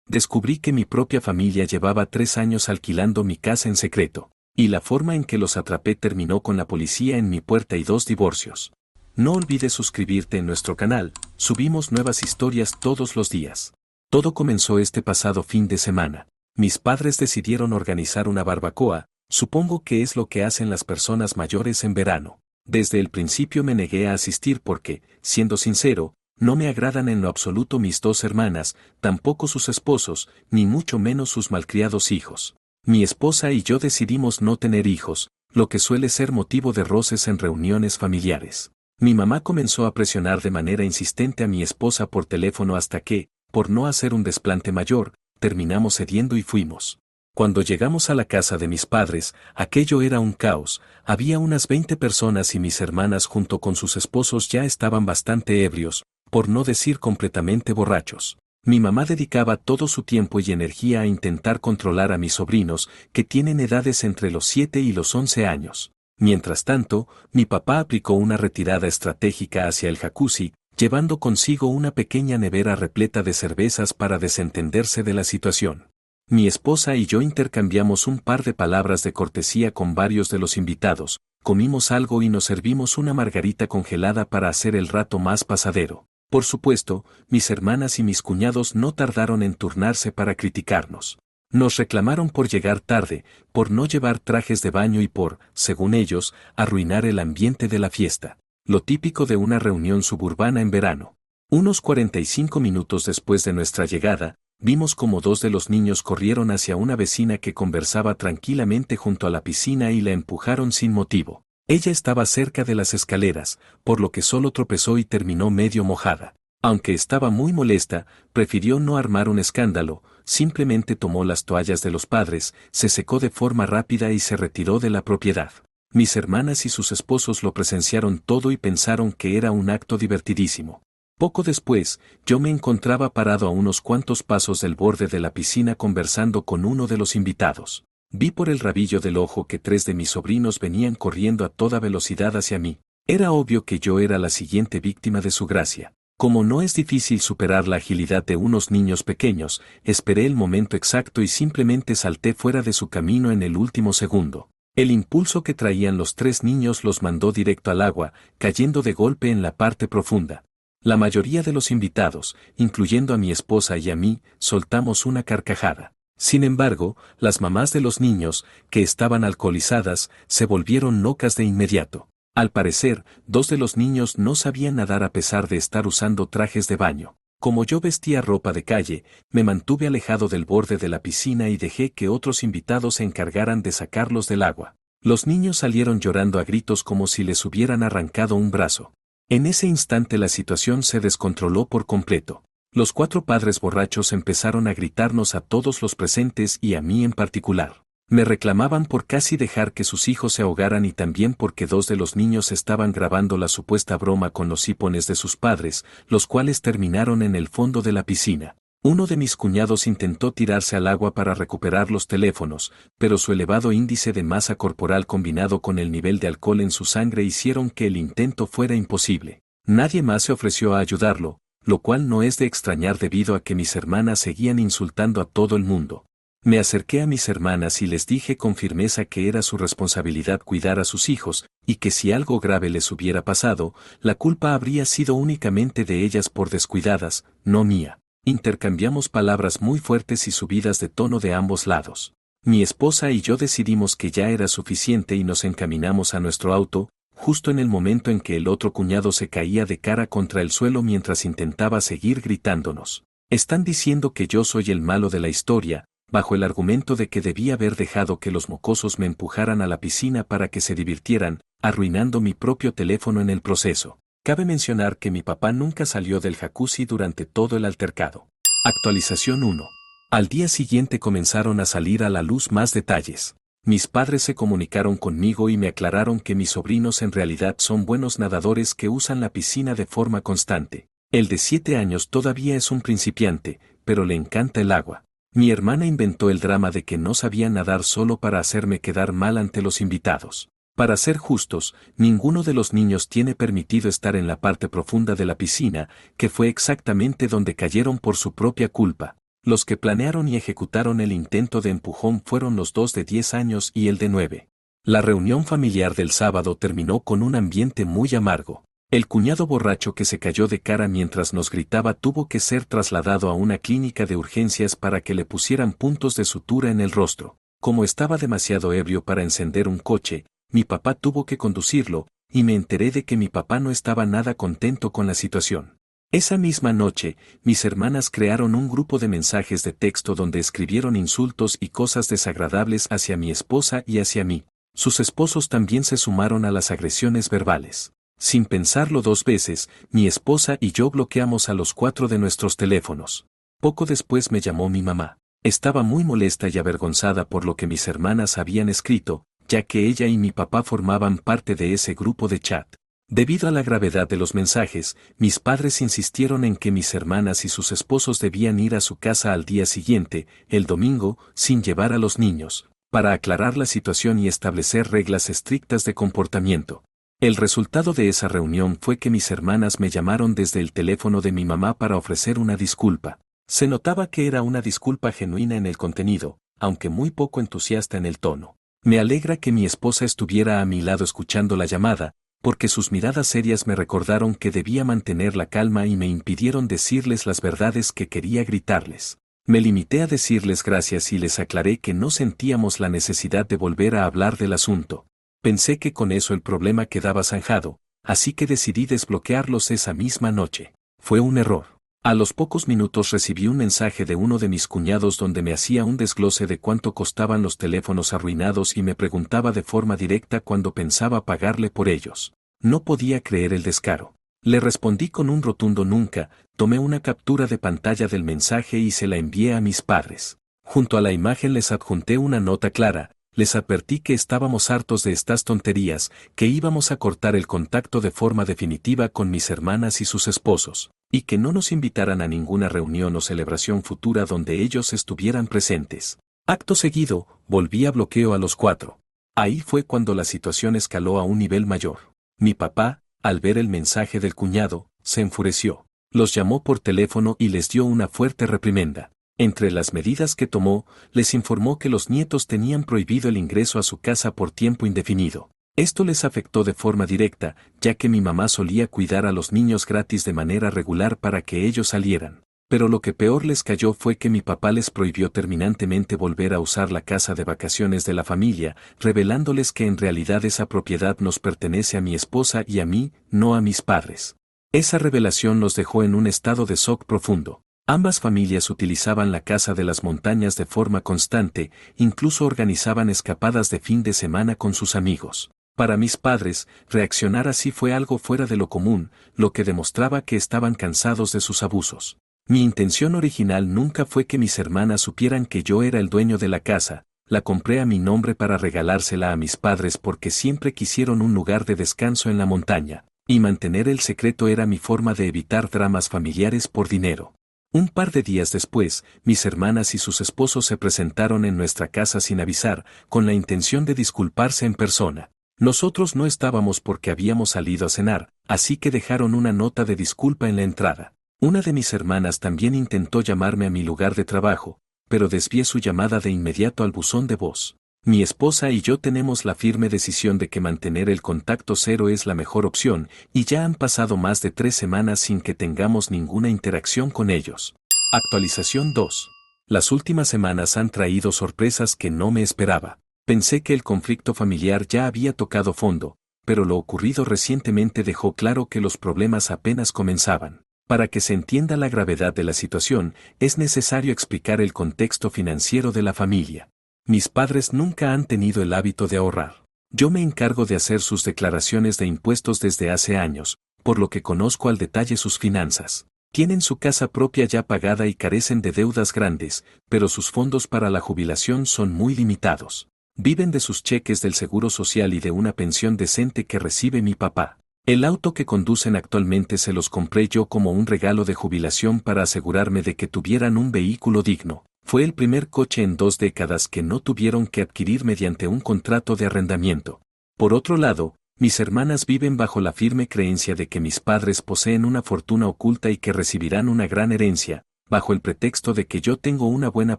descubrí que mi propia familia llevaba 3 años alquilando mi casa en secreto, y la forma en que los atrapé terminó con la policía en mi puerta y 2 divorcios. No olvides suscribirte en nuestro canal, subimos nuevas historias todos los días. Todo comenzó este pasado fin de semana. Mis padres decidieron organizar una barbacoa, supongo que es lo que hacen las personas mayores en verano. Desde el principio me negué a asistir porque, siendo sincero, no me agradan en lo absoluto mis 2 hermanas, tampoco sus esposos, ni mucho menos sus malcriados hijos. Mi esposa y yo decidimos no tener hijos, lo que suele ser motivo de roces en reuniones familiares. Mi mamá comenzó a presionar de manera insistente a mi esposa por teléfono hasta que, por no hacer un desplante mayor, terminamos cediendo y fuimos. Cuando llegamos a la casa de mis padres, aquello era un caos, había unas 20 personas y mis hermanas junto con sus esposos ya estaban bastante ebrios, por no decir completamente borrachos. Mi mamá dedicaba todo su tiempo y energía a intentar controlar a mis sobrinos, que tienen edades entre los 7 y los 11 años. Mientras tanto, mi papá aplicó una retirada estratégica hacia el jacuzzi, llevando consigo una pequeña nevera repleta de cervezas para desentenderse de la situación. Mi esposa y yo intercambiamos un par de palabras de cortesía con varios de los invitados, comimos algo y nos servimos una margarita congelada para hacer el rato más pasadero. Por supuesto, mis hermanas y mis cuñados no tardaron en turnarse para criticarnos. Nos reclamaron por llegar tarde, por no llevar trajes de baño y por, según ellos, arruinar el ambiente de la fiesta. Lo típico de una reunión suburbana en verano. Unos 45 minutos después de nuestra llegada, vimos como 2 de los niños corrieron hacia una vecina que conversaba tranquilamente junto a la piscina y la empujaron sin motivo. Ella estaba cerca de las escaleras, por lo que solo tropezó y terminó medio mojada. Aunque estaba muy molesta, prefirió no armar un escándalo, simplemente tomó las toallas de los padres, se secó de forma rápida y se retiró de la propiedad. Mis hermanas y sus esposos lo presenciaron todo y pensaron que era un acto divertidísimo. Poco después, yo me encontraba parado a unos cuantos pasos del borde de la piscina conversando con uno de los invitados. Vi por el rabillo del ojo que 3 de mis sobrinos venían corriendo a toda velocidad hacia mí. Era obvio que yo era la siguiente víctima de su gracia. Como no es difícil superar la agilidad de unos niños pequeños, esperé el momento exacto y simplemente salté fuera de su camino en el último segundo. El impulso que traían los 3 niños los mandó directo al agua, cayendo de golpe en la parte profunda. La mayoría de los invitados, incluyendo a mi esposa y a mí, soltamos una carcajada. Sin embargo, las mamás de los niños, que estaban alcoholizadas, se volvieron locas de inmediato. Al parecer, 2 de los niños no sabían nadar a pesar de estar usando trajes de baño. Como yo vestía ropa de calle, me mantuve alejado del borde de la piscina y dejé que otros invitados se encargaran de sacarlos del agua. Los niños salieron llorando a gritos como si les hubieran arrancado un brazo. En ese instante la situación se descontroló por completo. Los 4 padres borrachos empezaron a gritarnos a todos los presentes y a mí en particular. Me reclamaban por casi dejar que sus hijos se ahogaran y también porque 2 de los niños estaban grabando la supuesta broma con los hipones de sus padres, los cuales terminaron en el fondo de la piscina. Uno de mis cuñados intentó tirarse al agua para recuperar los teléfonos, pero su elevado índice de masa corporal combinado con el nivel de alcohol en su sangre hicieron que el intento fuera imposible. Nadie más se ofreció a ayudarlo, lo cual no es de extrañar debido a que mis hermanas seguían insultando a todo el mundo. Me acerqué a mis hermanas y les dije con firmeza que era su responsabilidad cuidar a sus hijos, y que si algo grave les hubiera pasado, la culpa habría sido únicamente de ellas por descuidadas, no mía. Intercambiamos palabras muy fuertes y subidas de tono de ambos lados. Mi esposa y yo decidimos que ya era suficiente y nos encaminamos a nuestro auto, justo en el momento en que el otro cuñado se caía de cara contra el suelo mientras intentaba seguir gritándonos. Están diciendo que yo soy el malo de la historia, bajo el argumento de que debía haber dejado que los mocosos me empujaran a la piscina para que se divirtieran, arruinando mi propio teléfono en el proceso. Cabe mencionar que mi papá nunca salió del jacuzzi durante todo el altercado. Actualización 1. Al día siguiente comenzaron a salir a la luz más detalles. Mis padres se comunicaron conmigo y me aclararon que mis sobrinos en realidad son buenos nadadores que usan la piscina de forma constante. El de 7 años todavía es un principiante, pero le encanta el agua. Mi hermana inventó el drama de que no sabía nadar solo para hacerme quedar mal ante los invitados. Para ser justos, ninguno de los niños tiene permitido estar en la parte profunda de la piscina, que fue exactamente donde cayeron por su propia culpa. Los que planearon y ejecutaron el intento de empujón fueron los dos de 10 años y el de 9. La reunión familiar del sábado terminó con un ambiente muy amargo. El cuñado borracho que se cayó de cara mientras nos gritaba tuvo que ser trasladado a una clínica de urgencias para que le pusieran puntos de sutura en el rostro. Como estaba demasiado ebrio para encender un coche, mi papá tuvo que conducirlo, y me enteré de que mi papá no estaba nada contento con la situación. Esa misma noche, mis hermanas crearon un grupo de mensajes de texto donde escribieron insultos y cosas desagradables hacia mi esposa y hacia mí. Sus esposos también se sumaron a las agresiones verbales. Sin pensarlo dos veces, mi esposa y yo bloqueamos a los 4 de nuestros teléfonos. Poco después me llamó mi mamá. Estaba muy molesta y avergonzada por lo que mis hermanas habían escrito, ya que ella y mi papá formaban parte de ese grupo de chat. Debido a la gravedad de los mensajes, mis padres insistieron en que mis hermanas y sus esposos debían ir a su casa al día siguiente, el domingo, sin llevar a los niños, para aclarar la situación y establecer reglas estrictas de comportamiento. El resultado de esa reunión fue que mis hermanas me llamaron desde el teléfono de mi mamá para ofrecer una disculpa. Se notaba que era una disculpa genuina en el contenido, aunque muy poco entusiasta en el tono. Me alegra que mi esposa estuviera a mi lado escuchando la llamada, porque sus miradas serias me recordaron que debía mantener la calma y me impidieron decirles las verdades que quería gritarles. Me limité a decirles gracias y les aclaré que no sentíamos la necesidad de volver a hablar del asunto. Pensé que con eso el problema quedaba zanjado, así que decidí desbloquearlos esa misma noche. Fue un error. A los pocos minutos recibí un mensaje de uno de mis cuñados donde me hacía un desglose de cuánto costaban los teléfonos arruinados y me preguntaba de forma directa cuándo pensaba pagarle por ellos. No podía creer el descaro. Le respondí con un rotundo nunca, tomé una captura de pantalla del mensaje y se la envié a mis padres. Junto a la imagen les adjunté una nota clara. Les advertí que estábamos hartos de estas tonterías, que íbamos a cortar el contacto de forma definitiva con mis hermanas y sus esposos, y que no nos invitaran a ninguna reunión o celebración futura donde ellos estuvieran presentes. Acto seguido, volví a bloqueo a los 4. Ahí fue cuando la situación escaló a un nivel mayor. Mi papá, al ver el mensaje del cuñado, se enfureció. Los llamó por teléfono y les dio una fuerte reprimenda. Entre las medidas que tomó, les informó que los nietos tenían prohibido el ingreso a su casa por tiempo indefinido. Esto les afectó de forma directa, ya que mi mamá solía cuidar a los niños gratis de manera regular para que ellos salieran. Pero lo que peor les cayó fue que mi papá les prohibió terminantemente volver a usar la casa de vacaciones de la familia, revelándoles que en realidad esa propiedad nos pertenece a mi esposa y a mí, no a mis padres. Esa revelación nos dejó en un estado de shock profundo. Ambas familias utilizaban la casa de las montañas de forma constante, incluso organizaban escapadas de fin de semana con sus amigos. Para mis padres, reaccionar así fue algo fuera de lo común, lo que demostraba que estaban cansados de sus abusos. Mi intención original nunca fue que mis hermanas supieran que yo era el dueño de la casa, la compré a mi nombre para regalársela a mis padres porque siempre quisieron un lugar de descanso en la montaña, y mantener el secreto era mi forma de evitar dramas familiares por dinero. Un par de días después, mis hermanas y sus esposos se presentaron en nuestra casa sin avisar, con la intención de disculparse en persona. Nosotros no estábamos porque habíamos salido a cenar, así que dejaron una nota de disculpa en la entrada. Una de mis hermanas también intentó llamarme a mi lugar de trabajo, pero desvié su llamada de inmediato al buzón de voz. Mi esposa y yo tenemos la firme decisión de que mantener el contacto cero es la mejor opción, y ya han pasado más de 3 semanas sin que tengamos ninguna interacción con ellos. Actualización 2. Las últimas semanas han traído sorpresas que no me esperaba. Pensé que el conflicto familiar ya había tocado fondo, pero lo ocurrido recientemente dejó claro que los problemas apenas comenzaban. Para que se entienda la gravedad de la situación, es necesario explicar el contexto financiero de la familia. Mis padres nunca han tenido el hábito de ahorrar. Yo me encargo de hacer sus declaraciones de impuestos desde hace años, por lo que conozco al detalle sus finanzas. Tienen su casa propia ya pagada y carecen de deudas grandes, pero sus fondos para la jubilación son muy limitados. Viven de sus cheques del Seguro Social y de una pensión decente que recibe mi papá. El auto que conducen actualmente se los compré yo como un regalo de jubilación para asegurarme de que tuvieran un vehículo digno. Fue el primer coche en 2 décadas que no tuvieron que adquirir mediante un contrato de arrendamiento. Por otro lado, mis hermanas viven bajo la firme creencia de que mis padres poseen una fortuna oculta y que recibirán una gran herencia, bajo el pretexto de que yo tengo una buena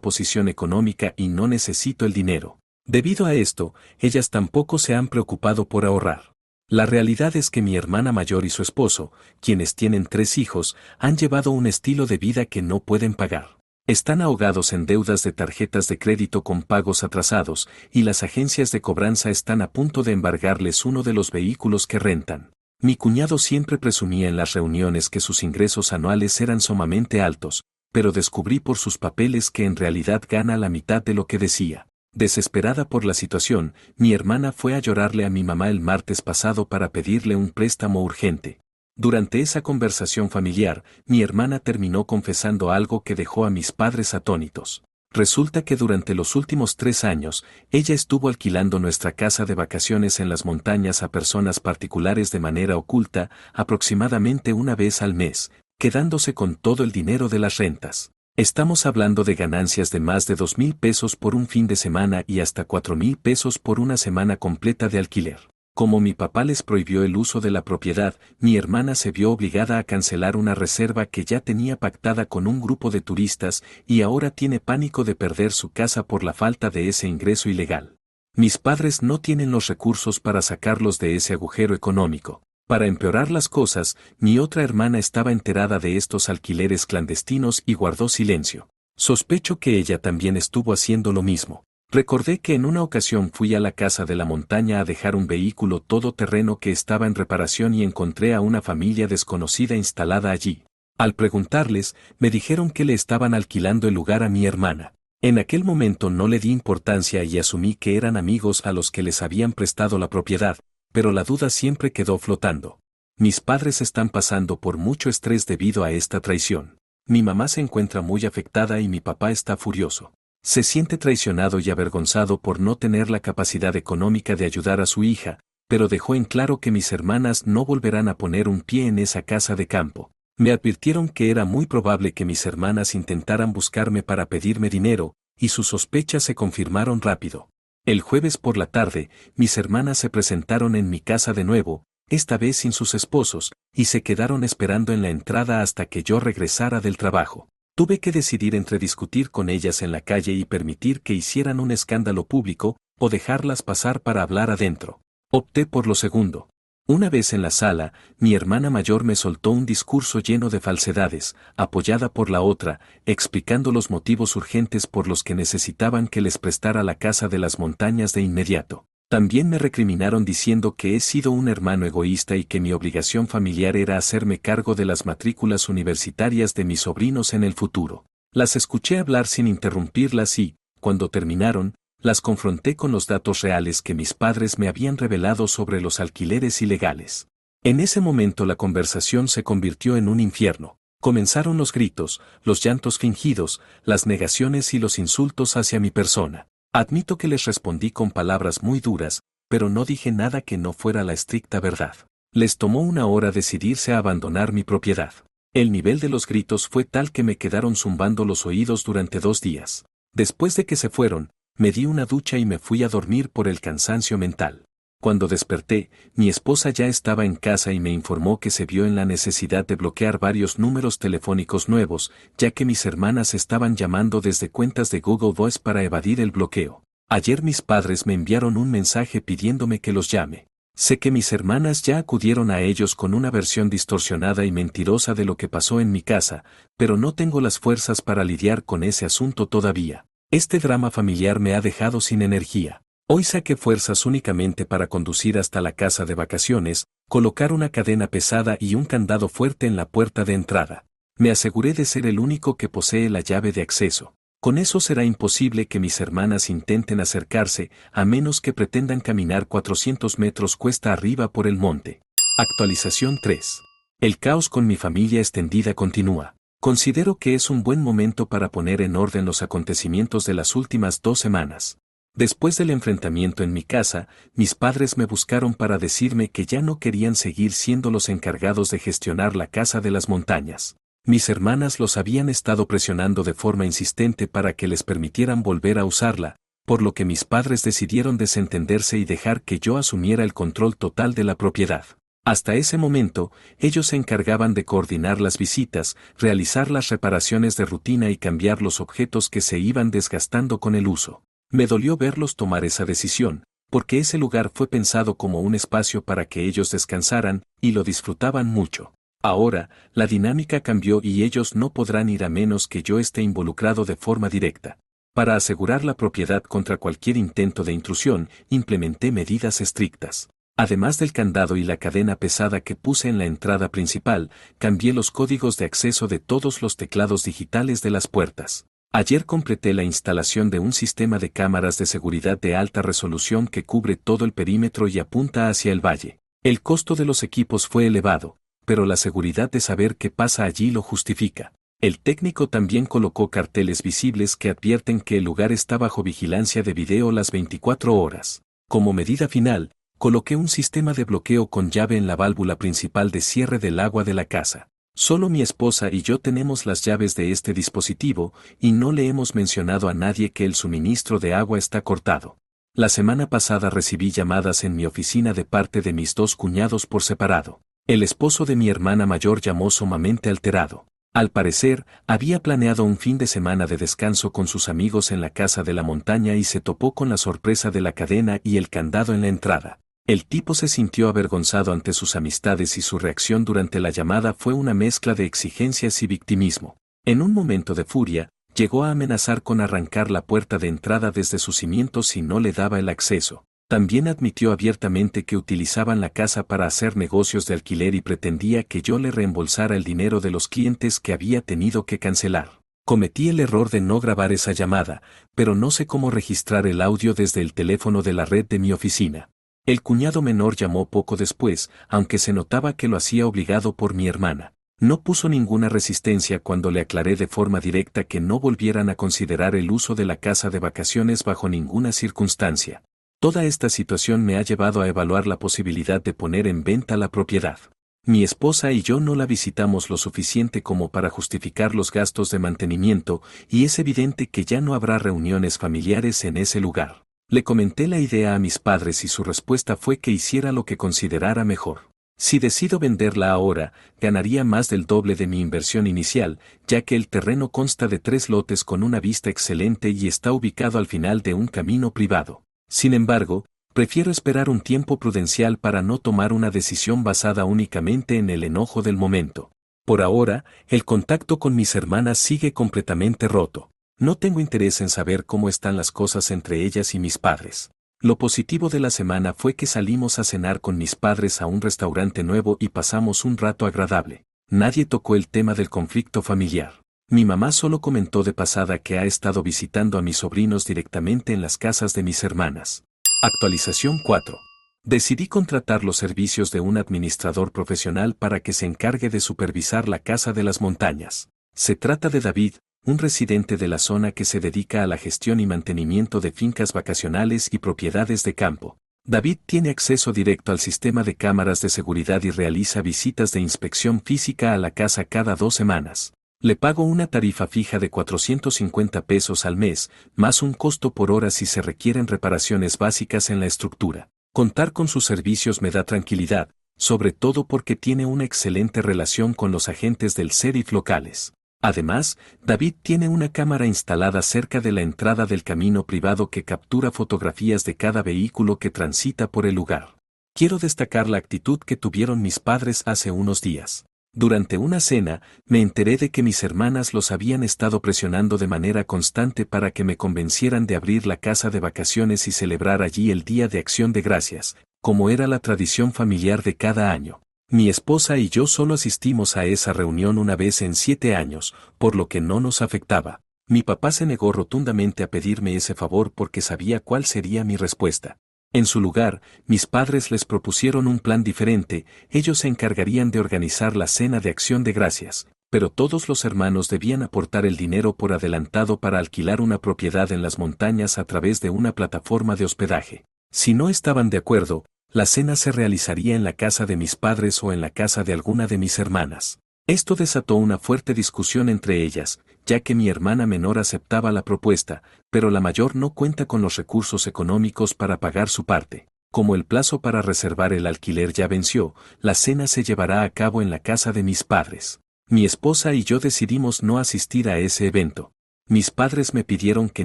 posición económica y no necesito el dinero. Debido a esto, ellas tampoco se han preocupado por ahorrar. La realidad es que mi hermana mayor y su esposo, quienes tienen 3 hijos, han llevado un estilo de vida que no pueden pagar. Están ahogados en deudas de tarjetas de crédito con pagos atrasados, y las agencias de cobranza están a punto de embargarles uno de los vehículos que rentan. Mi cuñado siempre presumía en las reuniones que sus ingresos anuales eran sumamente altos, pero descubrí por sus papeles que en realidad gana la mitad de lo que decía. Desesperada por la situación, mi hermana fue a llorarle a mi mamá el martes pasado para pedirle un préstamo urgente. Durante esa conversación familiar, mi hermana terminó confesando algo que dejó a mis padres atónitos. Resulta que durante los últimos 3 años, ella estuvo alquilando nuestra casa de vacaciones en las montañas a personas particulares de manera oculta, aproximadamente una vez al mes, quedándose con todo el dinero de las rentas. Estamos hablando de ganancias de más de 2,000 pesos por un fin de semana y hasta 4,000 pesos por una semana completa de alquiler. Como mi papá les prohibió el uso de la propiedad, mi hermana se vio obligada a cancelar una reserva que ya tenía pactada con un grupo de turistas y ahora tiene pánico de perder su casa por la falta de ese ingreso ilegal. Mis padres no tienen los recursos para sacarlos de ese agujero económico. Para empeorar las cosas, mi otra hermana estaba enterada de estos alquileres clandestinos y guardó silencio. Sospecho que ella también estuvo haciendo lo mismo. Recordé que en una ocasión fui a la casa de la montaña a dejar un vehículo todoterreno que estaba en reparación y encontré a una familia desconocida instalada allí. Al preguntarles, me dijeron que le estaban alquilando el lugar a mi hermana. En aquel momento no le di importancia y asumí que eran amigos a los que les habían prestado la propiedad, pero la duda siempre quedó flotando. Mis padres están pasando por mucho estrés debido a esta traición. Mi mamá se encuentra muy afectada y mi papá está furioso. Se siente traicionado y avergonzado por no tener la capacidad económica de ayudar a su hija, pero dejó en claro que mis hermanas no volverán a poner un pie en esa casa de campo. Me advirtieron que era muy probable que mis hermanas intentaran buscarme para pedirme dinero, y sus sospechas se confirmaron rápido. El jueves por la tarde, mis hermanas se presentaron en mi casa de nuevo, esta vez sin sus esposos, y se quedaron esperando en la entrada hasta que yo regresara del trabajo. Tuve que decidir entre discutir con ellas en la calle y permitir que hicieran un escándalo público, o dejarlas pasar para hablar adentro. Opté por lo segundo. Una vez en la sala, mi hermana mayor me soltó un discurso lleno de falsedades, apoyada por la otra, explicando los motivos urgentes por los que necesitaban que les prestara la casa de las montañas de inmediato. También me recriminaron diciendo que he sido un hermano egoísta y que mi obligación familiar era hacerme cargo de las matrículas universitarias de mis sobrinos en el futuro. Las escuché hablar sin interrumpirlas y, cuando terminaron, las confronté con los datos reales que mis padres me habían revelado sobre los alquileres ilegales. En ese momento la conversación se convirtió en un infierno. Comenzaron los gritos, los llantos fingidos, las negaciones y los insultos hacia mi persona. Admito que les respondí con palabras muy duras, pero no dije nada que no fuera la estricta verdad. Les tomó una hora decidirse a abandonar mi propiedad. El nivel de los gritos fue tal que me quedaron zumbando los oídos durante 2 días. Después de que se fueron, me di una ducha y me fui a dormir por el cansancio mental. Cuando desperté, mi esposa ya estaba en casa y me informó que se vio en la necesidad de bloquear varios números telefónicos nuevos, ya que mis hermanas estaban llamando desde cuentas de Google Voice para evadir el bloqueo. Ayer mis padres me enviaron un mensaje pidiéndome que los llame. Sé que mis hermanas ya acudieron a ellos con una versión distorsionada y mentirosa de lo que pasó en mi casa, pero no tengo las fuerzas para lidiar con ese asunto todavía. Este drama familiar me ha dejado sin energía. Hoy saqué fuerzas únicamente para conducir hasta la casa de vacaciones, colocar una cadena pesada y un candado fuerte en la puerta de entrada. Me aseguré de ser el único que posee la llave de acceso. Con eso será imposible que mis hermanas intenten acercarse, a menos que pretendan caminar 400 metros cuesta arriba por el monte. Actualización 3. El caos con mi familia extendida continúa. Considero que es un buen momento para poner en orden los acontecimientos de las últimas 2 semanas. Después del enfrentamiento en mi casa, mis padres me buscaron para decirme que ya no querían seguir siendo los encargados de gestionar la casa de las montañas. Mis hermanas los habían estado presionando de forma insistente para que les permitieran volver a usarla, por lo que mis padres decidieron desentenderse y dejar que yo asumiera el control total de la propiedad. Hasta ese momento, ellos se encargaban de coordinar las visitas, realizar las reparaciones de rutina y cambiar los objetos que se iban desgastando con el uso. Me dolió verlos tomar esa decisión, porque ese lugar fue pensado como un espacio para que ellos descansaran, y lo disfrutaban mucho. Ahora, la dinámica cambió y ellos no podrán ir a menos que yo esté involucrado de forma directa. Para asegurar la propiedad contra cualquier intento de intrusión, implementé medidas estrictas. Además del candado y la cadena pesada que puse en la entrada principal, cambié los códigos de acceso de todos los teclados digitales de las puertas. Ayer completé la instalación de un sistema de cámaras de seguridad de alta resolución que cubre todo el perímetro y apunta hacia el valle. El costo de los equipos fue elevado, pero la seguridad de saber qué pasa allí lo justifica. El técnico también colocó carteles visibles que advierten que el lugar está bajo vigilancia de video las 24 horas. Como medida final, coloqué un sistema de bloqueo con llave en la válvula principal de cierre del agua de la casa. Solo mi esposa y yo tenemos las llaves de este dispositivo, y no le hemos mencionado a nadie que el suministro de agua está cortado. La semana pasada recibí llamadas en mi oficina de parte de mis dos cuñados por separado. El esposo de mi hermana mayor llamó sumamente alterado. Al parecer, había planeado un fin de semana de descanso con sus amigos en la casa de la montaña y se topó con la sorpresa de la cadena y el candado en la entrada. El tipo se sintió avergonzado ante sus amistades y su reacción durante la llamada fue una mezcla de exigencias y victimismo. En un momento de furia, llegó a amenazar con arrancar la puerta de entrada desde sus cimientos si no le daba el acceso. También admitió abiertamente que utilizaban la casa para hacer negocios de alquiler y pretendía que yo le reembolsara el dinero de los clientes que había tenido que cancelar. Cometí el error de no grabar esa llamada, pero no sé cómo registrar el audio desde el teléfono de la red de mi oficina. El cuñado menor llamó poco después, aunque se notaba que lo hacía obligado por mi hermana. No puso ninguna resistencia cuando le aclaré de forma directa que no volvieran a considerar el uso de la casa de vacaciones bajo ninguna circunstancia. Toda esta situación me ha llevado a evaluar la posibilidad de poner en venta la propiedad. Mi esposa y yo no la visitamos lo suficiente como para justificar los gastos de mantenimiento, y es evidente que ya no habrá reuniones familiares en ese lugar. Le comenté la idea a mis padres y su respuesta fue que hiciera lo que considerara mejor. Si decido venderla ahora, ganaría más del doble de mi inversión inicial, ya que el terreno consta de 3 lotes con una vista excelente y está ubicado al final de un camino privado. Sin embargo, prefiero esperar un tiempo prudencial para no tomar una decisión basada únicamente en el enojo del momento. Por ahora, el contacto con mis hermanas sigue completamente roto. No tengo interés en saber cómo están las cosas entre ellas y mis padres. Lo positivo de la semana fue que salimos a cenar con mis padres a un restaurante nuevo y pasamos un rato agradable. Nadie tocó el tema del conflicto familiar. Mi mamá solo comentó de pasada que ha estado visitando a mis sobrinos directamente en las casas de mis hermanas. Actualización 4. Decidí contratar los servicios de un administrador profesional para que se encargue de supervisar la casa de las montañas. Se trata de David, un residente de la zona que se dedica a la gestión y mantenimiento de fincas vacacionales y propiedades de campo. David tiene acceso directo al sistema de cámaras de seguridad y realiza visitas de inspección física a la casa cada 2 semanas. Le pago una tarifa fija de 450 pesos al mes, más un costo por hora si se requieren reparaciones básicas en la estructura. Contar con sus servicios me da tranquilidad, sobre todo porque tiene una excelente relación con los agentes del sheriff locales. Además, David tiene una cámara instalada cerca de la entrada del camino privado que captura fotografías de cada vehículo que transita por el lugar. Quiero destacar la actitud que tuvieron mis padres hace unos días. Durante una cena, me enteré de que mis hermanas los habían estado presionando de manera constante para que me convencieran de abrir la casa de vacaciones y celebrar allí el Día de Acción de Gracias, como era la tradición familiar de cada año. Mi esposa y yo solo asistimos a esa reunión una vez en 7 años, por lo que no nos afectaba. Mi papá se negó rotundamente a pedirme ese favor porque sabía cuál sería mi respuesta. En su lugar, mis padres les propusieron un plan diferente, ellos se encargarían de organizar la cena de acción de gracias, pero todos los hermanos debían aportar el dinero por adelantado para alquilar una propiedad en las montañas a través de una plataforma de hospedaje. Si no estaban de acuerdo, la cena se realizaría en la casa de mis padres o en la casa de alguna de mis hermanas. Esto desató una fuerte discusión entre ellas, ya que mi hermana menor aceptaba la propuesta, pero la mayor no cuenta con los recursos económicos para pagar su parte. Como el plazo para reservar el alquiler ya venció, la cena se llevará a cabo en la casa de mis padres. Mi esposa y yo decidimos no asistir a ese evento. Mis padres me pidieron que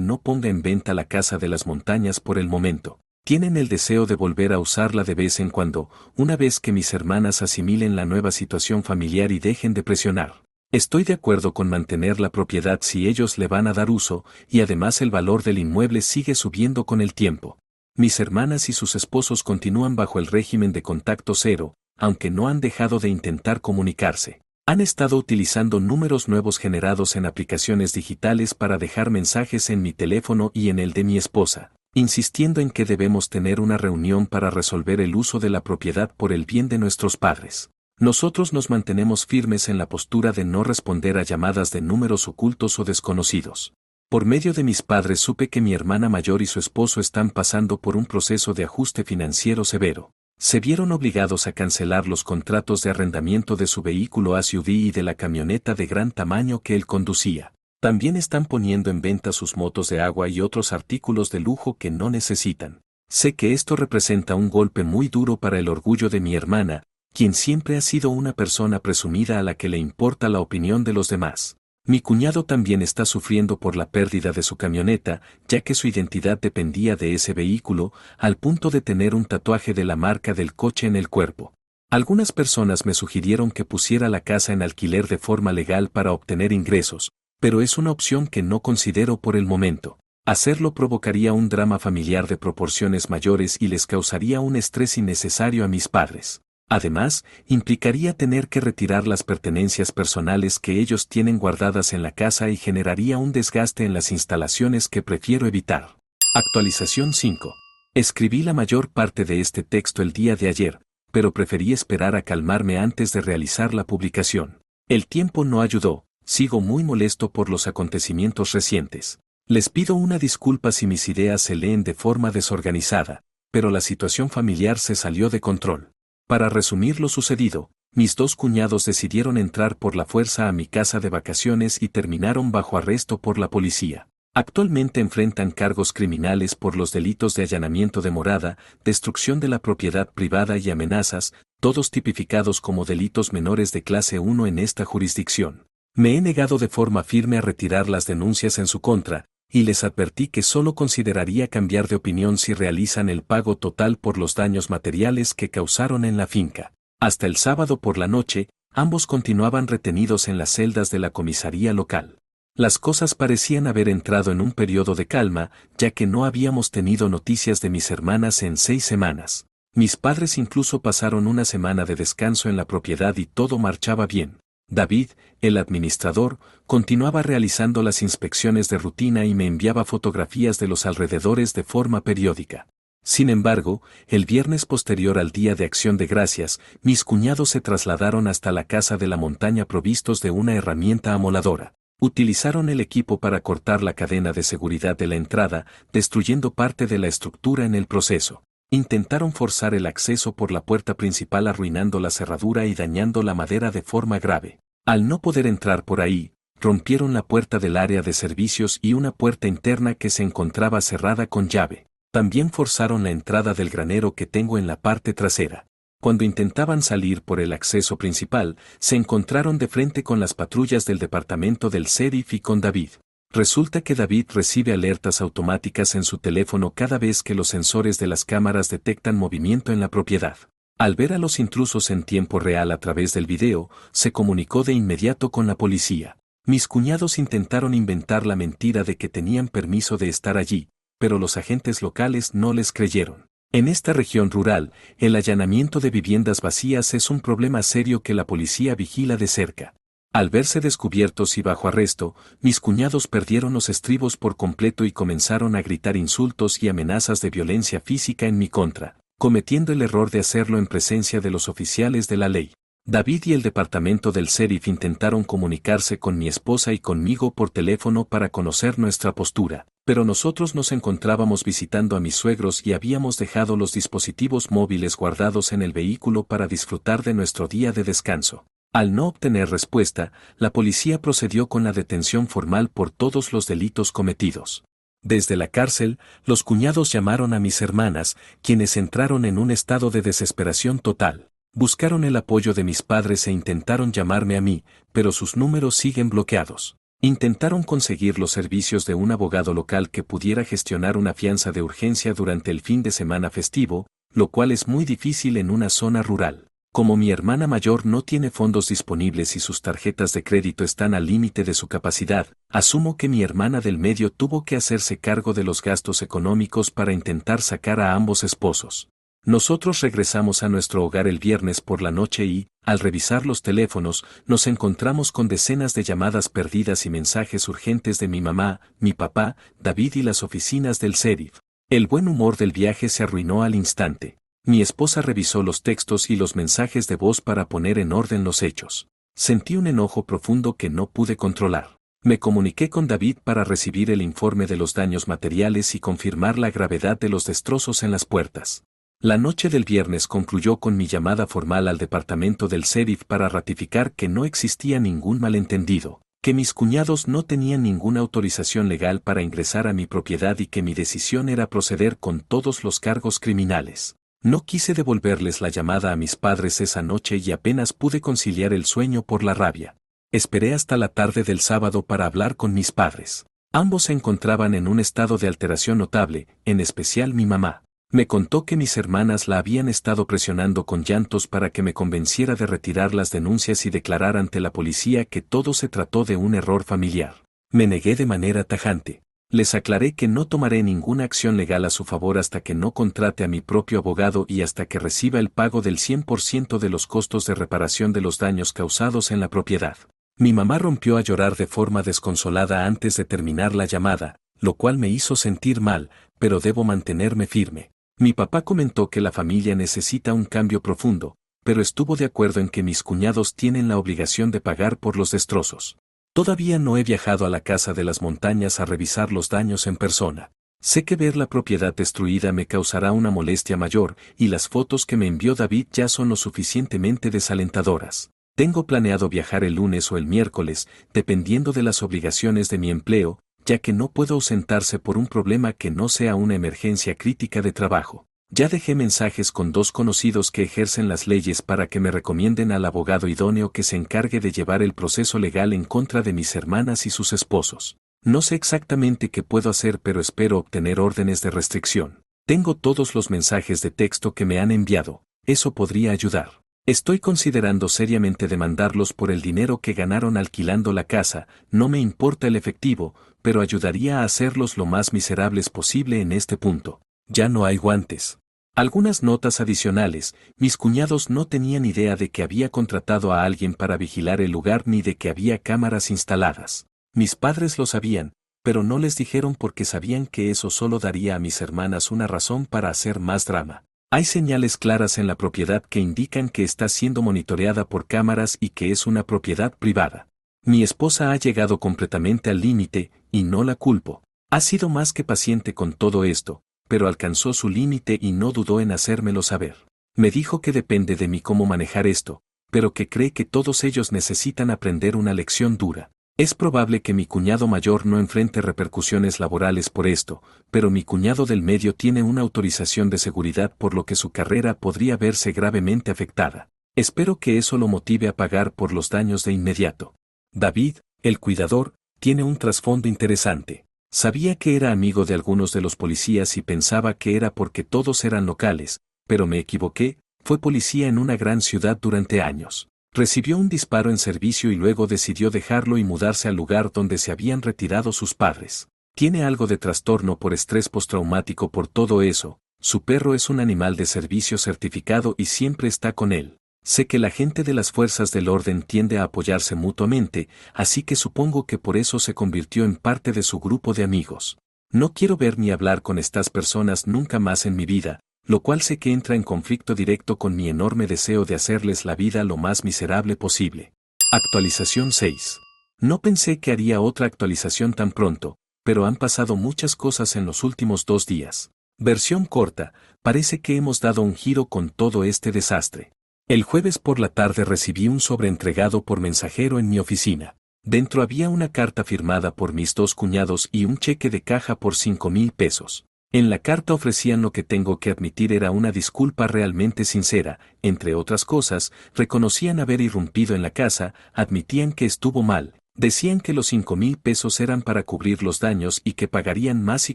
no ponga en venta la casa de las montañas por el momento. Tienen el deseo de volver a usarla de vez en cuando, una vez que mis hermanas asimilen la nueva situación familiar y dejen de presionar. Estoy de acuerdo con mantener la propiedad si ellos le van a dar uso, y además el valor del inmueble sigue subiendo con el tiempo. Mis hermanas y sus esposos continúan bajo el régimen de contacto cero, aunque no han dejado de intentar comunicarse. Han estado utilizando números nuevos generados en aplicaciones digitales para dejar mensajes en mi teléfono y en el de mi esposa, insistiendo en que debemos tener una reunión para resolver el uso de la propiedad por el bien de nuestros padres. Nosotros nos mantenemos firmes en la postura de no responder a llamadas de números ocultos o desconocidos. Por medio de mis padres supe que mi hermana mayor y su esposo están pasando por un proceso de ajuste financiero severo. Se vieron obligados a cancelar los contratos de arrendamiento de su vehículo SUV y de la camioneta de gran tamaño que él conducía. También están poniendo en venta sus motos de agua y otros artículos de lujo que no necesitan. Sé que esto representa un golpe muy duro para el orgullo de mi hermana, quien siempre ha sido una persona presumida a la que le importa la opinión de los demás. Mi cuñado también está sufriendo por la pérdida de su camioneta, ya que su identidad dependía de ese vehículo, al punto de tener un tatuaje de la marca del coche en el cuerpo. Algunas personas me sugirieron que pusiera la casa en alquiler de forma legal para obtener ingresos, pero es una opción que no considero por el momento. Hacerlo provocaría un drama familiar de proporciones mayores y les causaría un estrés innecesario a mis padres. Además, implicaría tener que retirar las pertenencias personales que ellos tienen guardadas en la casa y generaría un desgaste en las instalaciones que prefiero evitar. Actualización 5. Escribí la mayor parte de este texto el día de ayer, pero preferí esperar a calmarme antes de realizar la publicación. El tiempo no ayudó, sigo muy molesto por los acontecimientos recientes. Les pido una disculpa si mis ideas se leen de forma desorganizada, pero la situación familiar se salió de control. Para resumir lo sucedido, mis dos cuñados decidieron entrar por la fuerza a mi casa de vacaciones y terminaron bajo arresto por la policía. Actualmente enfrentan cargos criminales por los delitos de allanamiento de morada, destrucción de la propiedad privada y amenazas, todos tipificados como delitos menores de clase 1 en esta jurisdicción. Me he negado de forma firme a retirar las denuncias en su contra, y les advertí que solo consideraría cambiar de opinión si realizan el pago total por los daños materiales que causaron en la finca. Hasta el sábado por la noche, ambos continuaban retenidos en las celdas de la comisaría local. Las cosas parecían haber entrado en un periodo de calma, ya que no habíamos tenido noticias de mis hermanas en 6 semanas. Mis padres incluso pasaron una semana de descanso en la propiedad y todo marchaba bien. David, el administrador, continuaba realizando las inspecciones de rutina y me enviaba fotografías de los alrededores de forma periódica. Sin embargo, el viernes posterior al Día de Acción de Gracias, mis cuñados se trasladaron hasta la casa de la montaña provistos de una herramienta amoladora. Utilizaron el equipo para cortar la cadena de seguridad de la entrada, destruyendo parte de la estructura en el proceso. Intentaron forzar el acceso por la puerta principal arruinando la cerradura y dañando la madera de forma grave. Al no poder entrar por ahí, rompieron la puerta del área de servicios y una puerta interna que se encontraba cerrada con llave. También forzaron la entrada del granero que tengo en la parte trasera. Cuando intentaban salir por el acceso principal, se encontraron de frente con las patrullas del departamento del sheriff y con David. Resulta que David recibe alertas automáticas en su teléfono cada vez que los sensores de las cámaras detectan movimiento en la propiedad. Al ver a los intrusos en tiempo real a través del video, se comunicó de inmediato con la policía. Mis cuñados intentaron inventar la mentira de que tenían permiso de estar allí, pero los agentes locales no les creyeron. En esta región rural, el allanamiento de viviendas vacías es un problema serio que la policía vigila de cerca. Al verse descubiertos y bajo arresto, mis cuñados perdieron los estribos por completo y comenzaron a gritar insultos y amenazas de violencia física en mi contra, cometiendo el error de hacerlo en presencia de los oficiales de la ley. David y el departamento del sheriff intentaron comunicarse con mi esposa y conmigo por teléfono para conocer nuestra postura, pero nosotros nos encontrábamos visitando a mis suegros y habíamos dejado los dispositivos móviles guardados en el vehículo para disfrutar de nuestro día de descanso. Al no obtener respuesta, la policía procedió con la detención formal por todos los delitos cometidos. Desde la cárcel, los cuñados llamaron a mis hermanas, quienes entraron en un estado de desesperación total. Buscaron el apoyo de mis padres e intentaron llamarme a mí, pero sus números siguen bloqueados. Intentaron conseguir los servicios de un abogado local que pudiera gestionar una fianza de urgencia durante el fin de semana festivo, lo cual es muy difícil en una zona rural. Como mi hermana mayor no tiene fondos disponibles y sus tarjetas de crédito están al límite de su capacidad, asumo que mi hermana del medio tuvo que hacerse cargo de los gastos económicos para intentar sacar a ambos esposos. Nosotros regresamos a nuestro hogar el viernes por la noche y, al revisar los teléfonos, nos encontramos con decenas de llamadas perdidas y mensajes urgentes de mi mamá, mi papá, David y las oficinas del sheriff. El buen humor del viaje se arruinó al instante. Mi esposa revisó los textos y los mensajes de voz para poner en orden los hechos. Sentí un enojo profundo que no pude controlar. Me comuniqué con David para recibir el informe de los daños materiales y confirmar la gravedad de los destrozos en las puertas. La noche del viernes concluyó con mi llamada formal al departamento del sheriff para ratificar que no existía ningún malentendido, que mis cuñados no tenían ninguna autorización legal para ingresar a mi propiedad y que mi decisión era proceder con todos los cargos criminales. No quise devolverles la llamada a mis padres esa noche y apenas pude conciliar el sueño por la rabia. Esperé hasta la tarde del sábado para hablar con mis padres. Ambos se encontraban en un estado de alteración notable, en especial mi mamá. Me contó que mis hermanas la habían estado presionando con llantos para que me convenciera de retirar las denuncias y declarar ante la policía que todo se trató de un error familiar. Me negué de manera tajante. Les aclaré que no tomaré ninguna acción legal a su favor hasta que no contrate a mi propio abogado y hasta que reciba el pago del 100% de los costos de reparación de los daños causados en la propiedad. Mi mamá rompió a llorar de forma desconsolada antes de terminar la llamada, lo cual me hizo sentir mal, pero debo mantenerme firme. Mi papá comentó que la familia necesita un cambio profundo, pero estuvo de acuerdo en que mis cuñados tienen la obligación de pagar por los destrozos. Todavía no he viajado a la casa de las montañas a revisar los daños en persona. Sé que ver la propiedad destruida me causará una molestia mayor, y las fotos que me envió David ya son lo suficientemente desalentadoras. Tengo planeado viajar el lunes o el miércoles, dependiendo de las obligaciones de mi empleo, ya que no puedo ausentarse por un problema que no sea una emergencia crítica de trabajo. Ya dejé mensajes con 2 conocidos que ejercen las leyes para que me recomienden al abogado idóneo que se encargue de llevar el proceso legal en contra de mis hermanas y sus esposos. No sé exactamente qué puedo hacer, pero espero obtener órdenes de restricción. Tengo todos los mensajes de texto que me han enviado, eso podría ayudar. Estoy considerando seriamente demandarlos por el dinero que ganaron alquilando la casa, no me importa el efectivo, pero ayudaría a hacerlos lo más miserables posible en este punto. Ya no hay guantes. Algunas notas adicionales, mis cuñados no tenían idea de que había contratado a alguien para vigilar el lugar ni de que había cámaras instaladas. Mis padres lo sabían, pero no les dijeron porque sabían que eso solo daría a mis hermanas una razón para hacer más drama. Hay señales claras en la propiedad que indican que está siendo monitoreada por cámaras y que es una propiedad privada. Mi esposa ha llegado completamente al límite, y no la culpo. Ha sido más que paciente con todo esto, pero alcanzó su límite y no dudó en hacérmelo saber. Me dijo que depende de mí cómo manejar esto, pero que cree que todos ellos necesitan aprender una lección dura. Es probable que mi cuñado mayor no enfrente repercusiones laborales por esto, pero mi cuñado del medio tiene una autorización de seguridad por lo que su carrera podría verse gravemente afectada. Espero que eso lo motive a pagar por los daños de inmediato. David, el cuidador, tiene un trasfondo interesante. Sabía que era amigo de algunos de los policías y pensaba que era porque todos eran locales, pero me equivoqué, fue policía en una gran ciudad durante años. Recibió un disparo en servicio y luego decidió dejarlo y mudarse al lugar donde se habían retirado sus padres. Tiene algo de trastorno por estrés postraumático por todo eso, su perro es un animal de servicio certificado y siempre está con él. Sé que la gente de las fuerzas del orden tiende a apoyarse mutuamente, así que supongo que por eso se convirtió en parte de su grupo de amigos. No quiero ver ni hablar con estas personas nunca más en mi vida, lo cual sé que entra en conflicto directo con mi enorme deseo de hacerles la vida lo más miserable posible. Actualización 6. No pensé que haría otra actualización tan pronto, pero han pasado muchas cosas en los últimos 2 días. Versión corta, parece que hemos dado un giro con todo este desastre. El jueves por la tarde recibí un sobre entregado por mensajero en mi oficina. Dentro había una carta firmada por mis dos cuñados y un cheque de caja por 5,000 pesos. En la carta ofrecían lo que tengo que admitir era una disculpa realmente sincera, entre otras cosas, reconocían haber irrumpido en la casa, admitían que estuvo mal, decían que los 5,000 pesos eran para cubrir los daños y que pagarían más si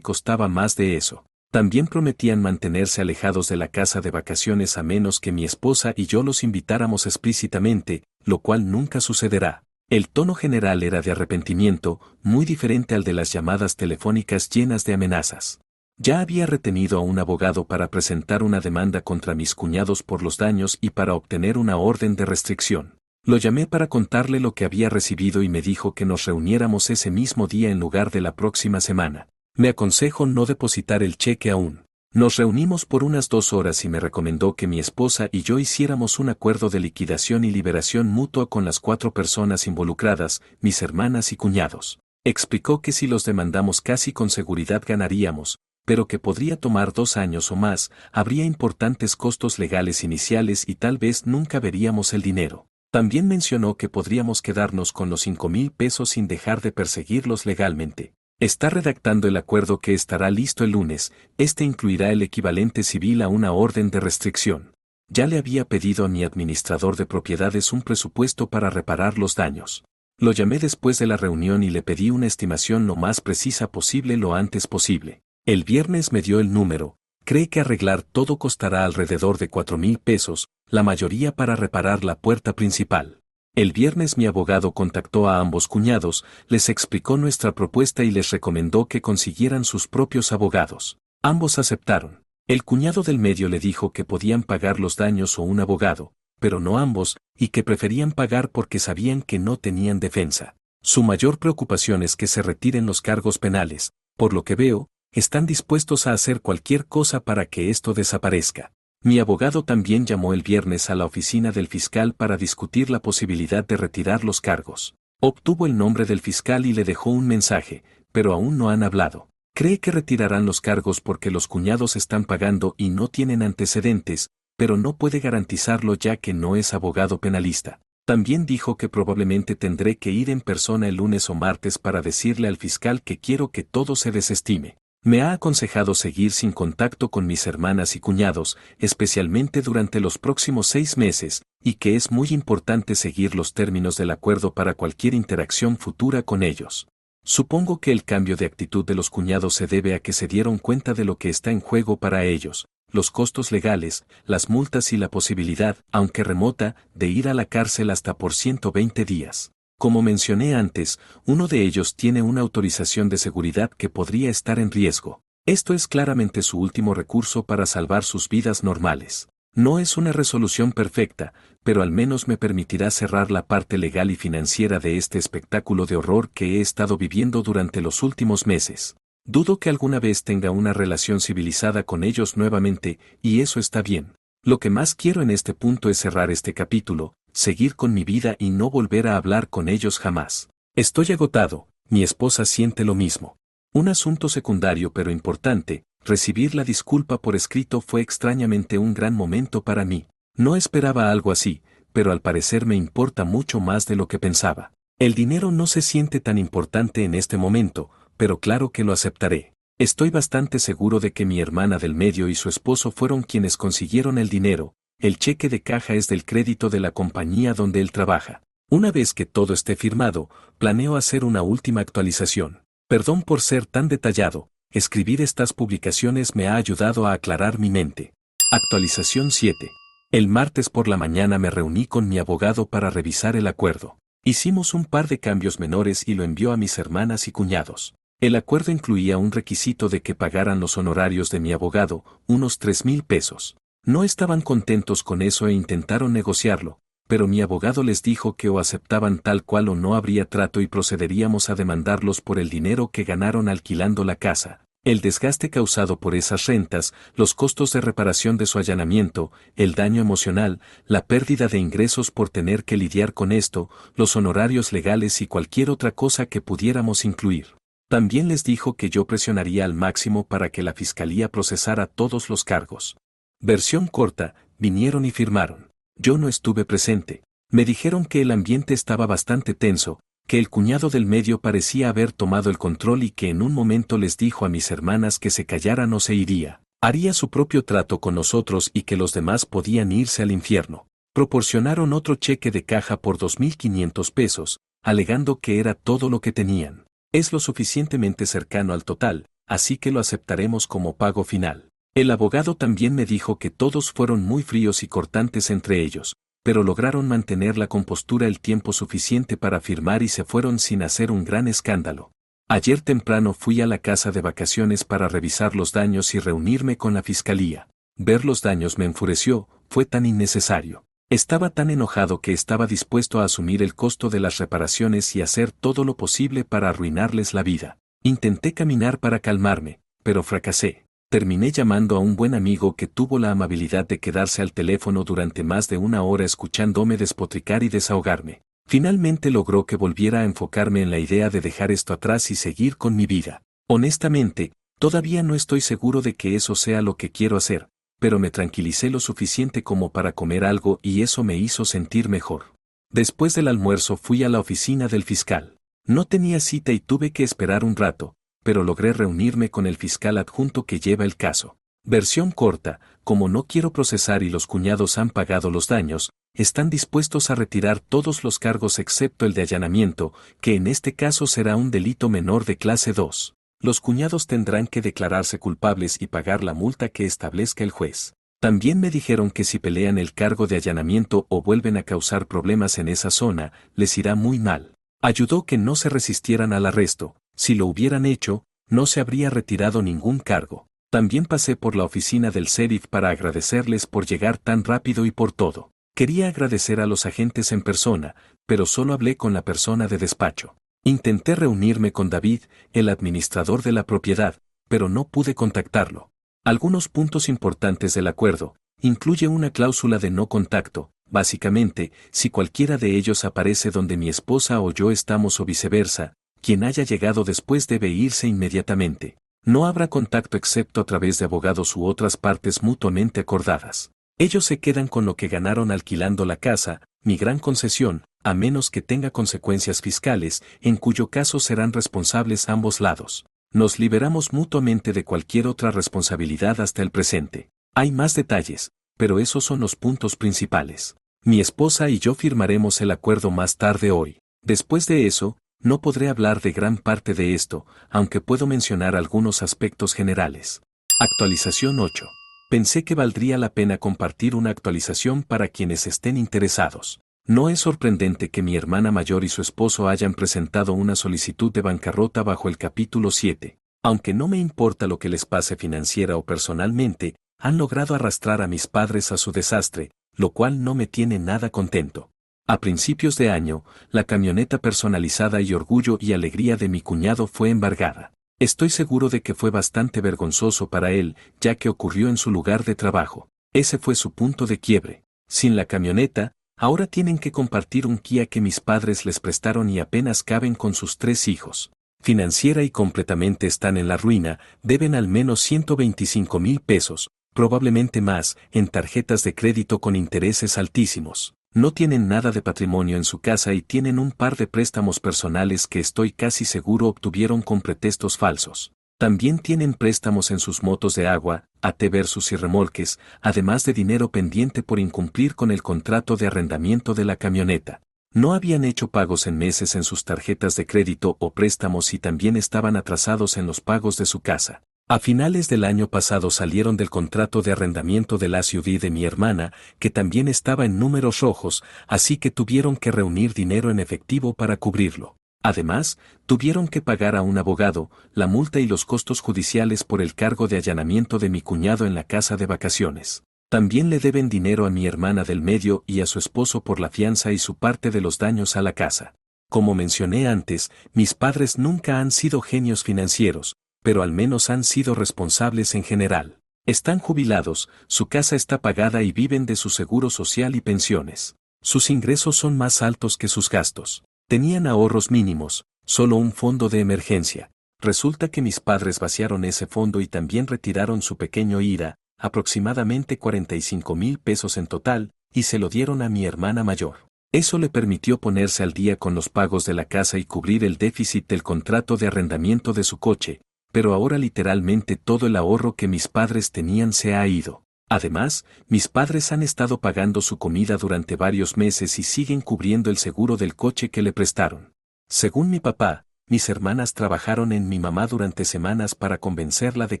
costaba más de eso. También prometían mantenerse alejados de la casa de vacaciones a menos que mi esposa y yo los invitáramos explícitamente, lo cual nunca sucederá. El tono general era de arrepentimiento, muy diferente al de las llamadas telefónicas llenas de amenazas. Ya había retenido a un abogado para presentar una demanda contra mis cuñados por los daños y para obtener una orden de restricción. Lo llamé para contarle lo que había recibido y me dijo que nos reuniéramos ese mismo día en lugar de la próxima semana. Me aconsejó no depositar el cheque aún. Nos reunimos por unas 2 horas y me recomendó que mi esposa y yo hiciéramos un acuerdo de liquidación y liberación mutua con las 4 personas involucradas, mis hermanas y cuñados. Explicó que si los demandamos casi con seguridad ganaríamos, pero que podría tomar 2 años o más, habría importantes costos legales iniciales y tal vez nunca veríamos el dinero. También mencionó que podríamos quedarnos con los 5,000 pesos sin dejar de perseguirlos legalmente. Está redactando el acuerdo que estará listo el lunes, este incluirá el equivalente civil a una orden de restricción. Ya le había pedido a mi administrador de propiedades un presupuesto para reparar los daños. Lo llamé después de la reunión y le pedí una estimación lo más precisa posible lo antes posible. El viernes me dio el número, cree que arreglar todo costará alrededor de 4,000 pesos, la mayoría para reparar la puerta principal. El viernes mi abogado contactó a ambos cuñados, les explicó nuestra propuesta y les recomendó que consiguieran sus propios abogados. Ambos aceptaron. El cuñado del medio le dijo que podían pagar los daños o un abogado, pero no ambos, y que preferían pagar porque sabían que no tenían defensa. Su mayor preocupación es que se retiren los cargos penales, por lo que veo, están dispuestos a hacer cualquier cosa para que esto desaparezca. Mi abogado también llamó el viernes a la oficina del fiscal para discutir la posibilidad de retirar los cargos. Obtuvo el nombre del fiscal y le dejó un mensaje, pero aún no han hablado. Cree que retirarán los cargos porque los cuñados están pagando y no tienen antecedentes, pero no puede garantizarlo ya que no es abogado penalista. También dijo que probablemente tendré que ir en persona el lunes o martes para decirle al fiscal que quiero que todo se desestime. Me ha aconsejado seguir sin contacto con mis hermanas y cuñados, especialmente durante los próximos 6 meses, y que es muy importante seguir los términos del acuerdo para cualquier interacción futura con ellos. Supongo que el cambio de actitud de los cuñados se debe a que se dieron cuenta de lo que está en juego para ellos, los costos legales, las multas y la posibilidad, aunque remota, de ir a la cárcel hasta por 120 días. Como mencioné antes, uno de ellos tiene una autorización de seguridad que podría estar en riesgo. Esto es claramente su último recurso para salvar sus vidas normales. No es una resolución perfecta, pero al menos me permitirá cerrar la parte legal y financiera de este espectáculo de horror que he estado viviendo durante los últimos meses. Dudo que alguna vez tenga una relación civilizada con ellos nuevamente, y eso está bien. Lo que más quiero en este punto es cerrar este capítulo, seguir con mi vida y no volver a hablar con ellos jamás. Estoy agotado, mi esposa siente lo mismo. Un asunto secundario pero importante, recibir la disculpa por escrito fue extrañamente un gran momento para mí. No esperaba algo así, pero al parecer me importa mucho más de lo que pensaba. El dinero no se siente tan importante en este momento, pero claro que lo aceptaré. Estoy bastante seguro de que mi hermana del medio y su esposo fueron quienes consiguieron el dinero. El cheque de caja es del crédito de la compañía donde él trabaja. Una vez que todo esté firmado, planeo hacer una última actualización. Perdón por ser tan detallado, escribir estas publicaciones me ha ayudado a aclarar mi mente. Actualización 7. El martes por la mañana me reuní con mi abogado para revisar el acuerdo. Hicimos un par de cambios menores y lo envió a mis hermanas y cuñados. El acuerdo incluía un requisito de que pagaran los honorarios de mi abogado, unos 3,000 pesos. No estaban contentos con eso e intentaron negociarlo, pero mi abogado les dijo que o aceptaban tal cual o no habría trato y procederíamos a demandarlos por el dinero que ganaron alquilando la casa, el desgaste causado por esas rentas, los costos de reparación de su allanamiento, el daño emocional, la pérdida de ingresos por tener que lidiar con esto, los honorarios legales y cualquier otra cosa que pudiéramos incluir. También les dijo que yo presionaría al máximo para que la fiscalía procesara todos los cargos. Versión corta, vinieron y firmaron. Yo no estuve presente. Me dijeron que el ambiente estaba bastante tenso, que el cuñado del medio parecía haber tomado el control y que en un momento les dijo a mis hermanas que se callaran o se iría. Haría su propio trato con nosotros y que los demás podían irse al infierno. Proporcionaron otro cheque de caja por 2.500 pesos, alegando que era todo lo que tenían. Es lo suficientemente cercano al total, así que lo aceptaremos como pago final. El abogado también me dijo que todos fueron muy fríos y cortantes entre ellos, pero lograron mantener la compostura el tiempo suficiente para firmar y se fueron sin hacer un gran escándalo. Ayer temprano fui a la casa de vacaciones para revisar los daños y reunirme con la fiscalía. Ver los daños me enfureció, fue tan innecesario. Estaba tan enojado que estaba dispuesto a asumir el costo de las reparaciones y hacer todo lo posible para arruinarles la vida. Intenté caminar para calmarme, pero fracasé. Terminé llamando a un buen amigo que tuvo la amabilidad de quedarse al teléfono durante más de una hora escuchándome despotricar y desahogarme. Finalmente logró que volviera a enfocarme en la idea de dejar esto atrás y seguir con mi vida. Honestamente, todavía no estoy seguro de que eso sea lo que quiero hacer, pero me tranquilicé lo suficiente como para comer algo y eso me hizo sentir mejor. Después del almuerzo fui a la oficina del fiscal. No tenía cita y tuve que esperar un rato, pero logré reunirme con el fiscal adjunto que lleva el caso. Versión corta, como no quiero procesar y los cuñados han pagado los daños, están dispuestos a retirar todos los cargos excepto el de allanamiento, que en este caso será un delito menor de clase 2. Los cuñados tendrán que declararse culpables y pagar la multa que establezca el juez. También me dijeron que si pelean el cargo de allanamiento o vuelven a causar problemas en esa zona, les irá muy mal. Ayudó que no se resistieran al arresto. Si lo hubieran hecho, no se habría retirado ningún cargo. También pasé por la oficina del sheriff para agradecerles por llegar tan rápido y por todo. Quería agradecer a los agentes en persona, pero solo hablé con la persona de despacho. Intenté reunirme con David, el administrador de la propiedad, pero no pude contactarlo. Algunos puntos importantes del acuerdo, incluye una cláusula de no contacto. Básicamente, si cualquiera de ellos aparece donde mi esposa o yo estamos o viceversa, quien haya llegado después debe irse inmediatamente. No habrá contacto excepto a través de abogados u otras partes mutuamente acordadas. Ellos se quedan con lo que ganaron alquilando la casa, mi gran concesión, a menos que tenga consecuencias fiscales, en cuyo caso serán responsables ambos lados. Nos liberamos mutuamente de cualquier otra responsabilidad hasta el presente. Hay más detalles, pero esos son los puntos principales. Mi esposa y yo firmaremos el acuerdo más tarde hoy. Después de eso, no podré hablar de gran parte de esto, aunque puedo mencionar algunos aspectos generales. Actualización 8. Pensé que valdría la pena compartir una actualización para quienes estén interesados. No es sorprendente que mi hermana mayor y su esposo hayan presentado una solicitud de bancarrota bajo el capítulo 7. Aunque no me importa lo que les pase financiera o personalmente, han logrado arrastrar a mis padres a su desastre, lo cual no me tiene nada contento. A principios de año, la camioneta personalizada y orgullo y alegría de mi cuñado fue embargada. Estoy seguro de que fue bastante vergonzoso para él, ya que ocurrió en su lugar de trabajo. Ese fue su punto de quiebre. Sin la camioneta, ahora tienen que compartir un Kia que mis padres les prestaron y apenas caben con sus 3 hijos. Financiera y completamente están en la ruina, deben al menos 125,000 pesos, probablemente más, en tarjetas de crédito con intereses altísimos. No tienen nada de patrimonio en su casa y tienen un par de préstamos personales que estoy casi seguro obtuvieron con pretextos falsos. También tienen préstamos en sus motos de agua, AT Versus y remolques, además de dinero pendiente por incumplir con el contrato de arrendamiento de la camioneta. No habían hecho pagos en meses en sus tarjetas de crédito o préstamos y también estaban atrasados en los pagos de su casa. A finales del año pasado salieron del contrato de arrendamiento del SUV de mi hermana, que también estaba en números rojos, así que tuvieron que reunir dinero en efectivo para cubrirlo. Además, tuvieron que pagar a un abogado, la multa y los costos judiciales por el cargo de allanamiento de mi cuñado en la casa de vacaciones. También le deben dinero a mi hermana del medio y a su esposo por la fianza y su parte de los daños a la casa. Como mencioné antes, mis padres nunca han sido genios financieros, pero al menos han sido responsables en general. Están jubilados, su casa está pagada y viven de su seguro social y pensiones. Sus ingresos son más altos que sus gastos. Tenían ahorros mínimos, solo un fondo de emergencia. Resulta que mis padres vaciaron ese fondo y también retiraron su pequeño IRA, aproximadamente 45,000 pesos en total, y se lo dieron a mi hermana mayor. Eso le permitió ponerse al día con los pagos de la casa y cubrir el déficit del contrato de arrendamiento de su coche, pero ahora literalmente todo el ahorro que mis padres tenían se ha ido. Además, mis padres han estado pagando su comida durante varios meses y siguen cubriendo el seguro del coche que le prestaron. Según mi papá, mis hermanas trabajaron en mi mamá durante semanas para convencerla de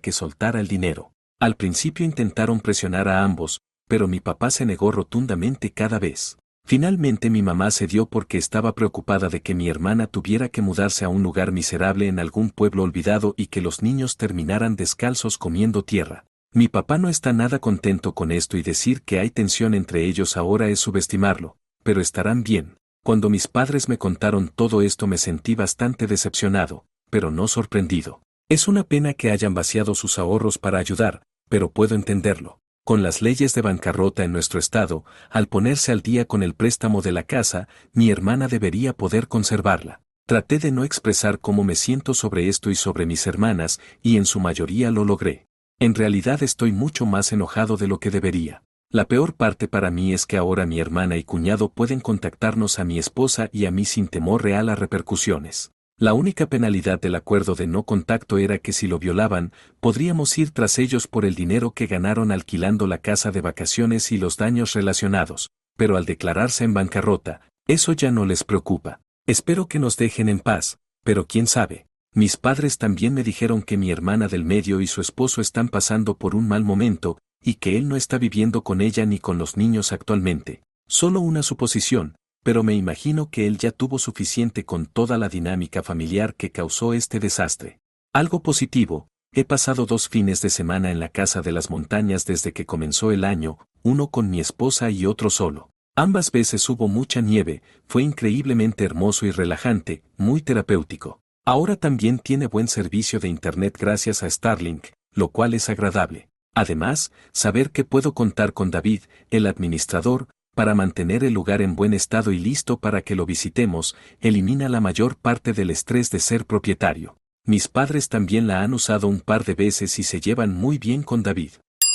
que soltara el dinero. Al principio intentaron presionar a ambos, pero mi papá se negó rotundamente cada vez. Finalmente mi mamá cedió porque estaba preocupada de que mi hermana tuviera que mudarse a un lugar miserable en algún pueblo olvidado y que los niños terminaran descalzos comiendo tierra. Mi papá no está nada contento con esto y decir que hay tensión entre ellos ahora es subestimarlo, pero estarán bien. Cuando mis padres me contaron todo esto me sentí bastante decepcionado, pero no sorprendido. Es una pena que hayan vaciado sus ahorros para ayudar, pero puedo entenderlo. Con las leyes de bancarrota en nuestro estado, al ponerse al día con el préstamo de la casa, mi hermana debería poder conservarla. Traté de no expresar cómo me siento sobre esto y sobre mis hermanas, y en su mayoría lo logré. En realidad estoy mucho más enojado de lo que debería. La peor parte para mí es que ahora mi hermana y cuñado pueden contactarnos a mi esposa y a mí sin temor real a repercusiones. La única penalidad del acuerdo de no contacto era que si lo violaban, podríamos ir tras ellos por el dinero que ganaron alquilando la casa de vacaciones y los daños relacionados, pero al declararse en bancarrota, eso ya no les preocupa. Espero que nos dejen en paz, pero quién sabe. Mis padres también me dijeron que mi hermana del medio y su esposo están pasando por un mal momento, y que él no está viviendo con ella ni con los niños actualmente. Solo una suposición, pero me imagino que él ya tuvo suficiente con toda la dinámica familiar que causó este desastre. Algo positivo, he pasado 2 fines de semana en la casa de las montañas desde que comenzó el año, uno con mi esposa y otro solo. Ambas veces hubo mucha nieve, fue increíblemente hermoso y relajante, muy terapéutico. Ahora también tiene buen servicio de internet gracias a Starlink, lo cual es agradable. Además, saber que puedo contar con David, el administrador, para mantener el lugar en buen estado y listo para que lo visitemos, elimina la mayor parte del estrés de ser propietario. Mis padres también la han usado un par de veces y se llevan muy bien con David.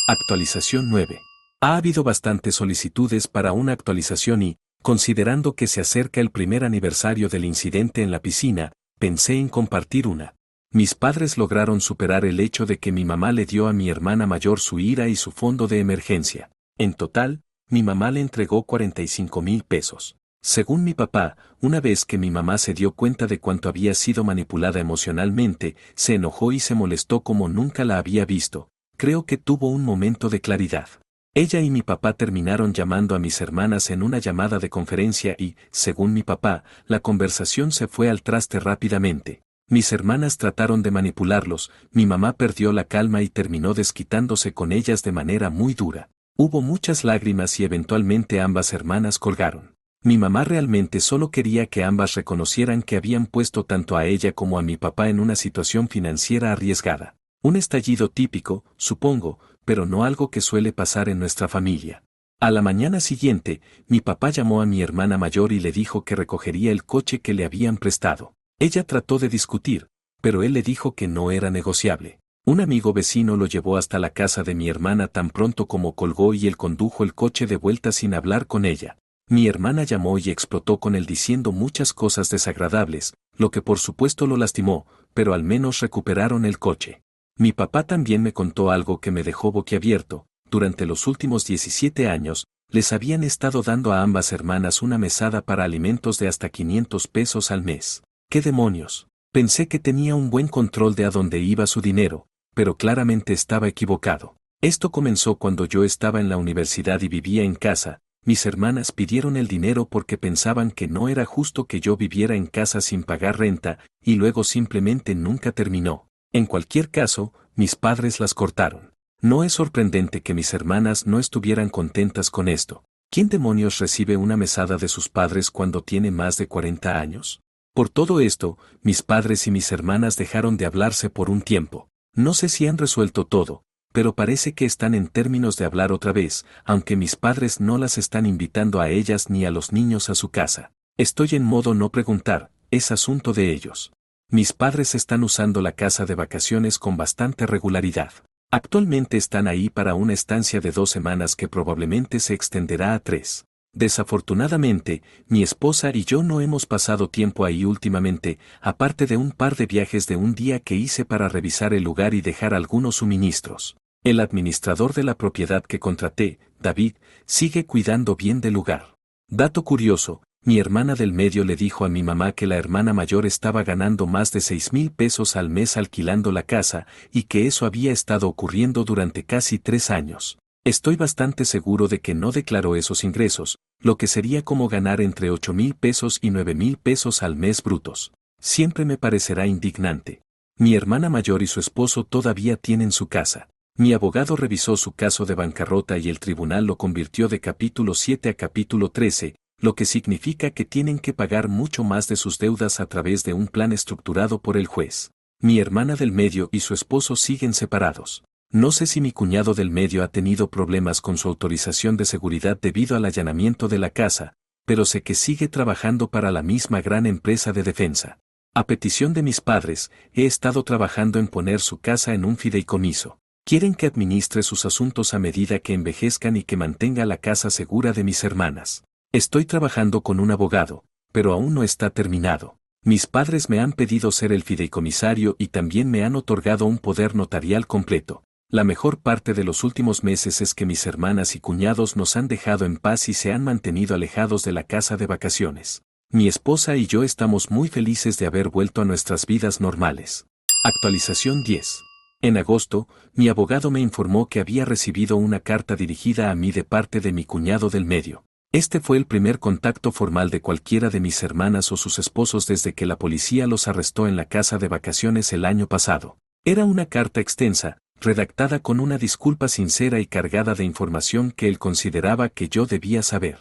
Actualización 9. Ha habido bastantes solicitudes para una actualización y, considerando que se acerca el primer aniversario del incidente en la piscina, pensé en compartir una. Mis padres lograron superar el hecho de que mi mamá le dio a mi hermana mayor su ira y su fondo de emergencia. En total, mi mamá le entregó 45,000 pesos. Según mi papá, una vez que mi mamá se dio cuenta de cuánto había sido manipulada emocionalmente, se enojó y se molestó como nunca la había visto. Creo que tuvo un momento de claridad. Ella y mi papá terminaron llamando a mis hermanas en una llamada de conferencia y, según mi papá, la conversación se fue al traste rápidamente. Mis hermanas trataron de manipularlos, mi mamá perdió la calma y terminó desquitándose con ellas de manera muy dura. Hubo muchas lágrimas y eventualmente ambas hermanas colgaron. Mi mamá realmente solo quería que ambas reconocieran que habían puesto tanto a ella como a mi papá en una situación financiera arriesgada. Un estallido típico, supongo, pero no algo que suele pasar en nuestra familia. A la mañana siguiente, mi papá llamó a mi hermana mayor y le dijo que recogería el coche que le habían prestado. Ella trató de discutir, pero él le dijo que no era negociable. Un amigo vecino lo llevó hasta la casa de mi hermana tan pronto como colgó y él condujo el coche de vuelta sin hablar con ella. Mi hermana llamó y explotó con él diciendo muchas cosas desagradables, lo que por supuesto lo lastimó, pero al menos recuperaron el coche. Mi papá también me contó algo que me dejó boquiabierto. Durante los últimos 17 años, les habían estado dando a ambas hermanas una mesada para alimentos de hasta 500 pesos al mes. ¿Qué demonios? Pensé que tenía un buen control de a dónde iba su dinero, pero claramente estaba equivocado. Esto comenzó cuando yo estaba en la universidad y vivía en casa. Mis hermanas pidieron el dinero porque pensaban que no era justo que yo viviera en casa sin pagar renta, y luego simplemente nunca terminó. En cualquier caso, mis padres las cortaron. No es sorprendente que mis hermanas no estuvieran contentas con esto. ¿Quién demonios recibe una mesada de sus padres cuando tiene más de 40 años? Por todo esto, mis padres y mis hermanas dejaron de hablarse por un tiempo. No sé si han resuelto todo, pero parece que están en términos de hablar otra vez, aunque mis padres no las están invitando a ellas ni a los niños a su casa. Estoy en modo no preguntar, es asunto de ellos. Mis padres están usando la casa de vacaciones con bastante regularidad. Actualmente están ahí para una estancia de 2 semanas que probablemente se extenderá a 3. Desafortunadamente, mi esposa y yo no hemos pasado tiempo ahí últimamente, aparte de un par de viajes de un día que hice para revisar el lugar y dejar algunos suministros. El administrador de la propiedad que contraté, David, sigue cuidando bien del lugar. Dato curioso, mi hermana del medio le dijo a mi mamá que la hermana mayor estaba ganando más de 6,000 pesos al mes alquilando la casa y que eso había estado ocurriendo durante casi 3 años. Estoy bastante seguro de que no declaró esos ingresos, lo que sería como ganar entre 8,000 pesos y 9,000 pesos al mes brutos. Siempre me parecerá indignante. Mi hermana mayor y su esposo todavía tienen su casa. Mi abogado revisó su caso de bancarrota y el tribunal lo convirtió de capítulo 7 a capítulo 13, lo que significa que tienen que pagar mucho más de sus deudas a través de un plan estructurado por el juez. Mi hermana del medio y su esposo siguen separados. No sé si mi cuñado del medio ha tenido problemas con su autorización de seguridad debido al allanamiento de la casa, pero sé que sigue trabajando para la misma gran empresa de defensa. A petición de mis padres, he estado trabajando en poner su casa en un fideicomiso. Quieren que administre sus asuntos a medida que envejezcan y que mantenga la casa segura de mis hermanas. Estoy trabajando con un abogado, pero aún no está terminado. Mis padres me han pedido ser el fideicomisario y también me han otorgado un poder notarial completo. La mejor parte de los últimos meses es que mis hermanas y cuñados nos han dejado en paz y se han mantenido alejados de la casa de vacaciones. Mi esposa y yo estamos muy felices de haber vuelto a nuestras vidas normales. Actualización 10. En agosto, mi abogado me informó que había recibido una carta dirigida a mí de parte de mi cuñado del medio. Este fue el primer contacto formal de cualquiera de mis hermanas o sus esposos desde que la policía los arrestó en la casa de vacaciones el año pasado. Era una carta extensa, redactada con una disculpa sincera y cargada de información que él consideraba que yo debía saber.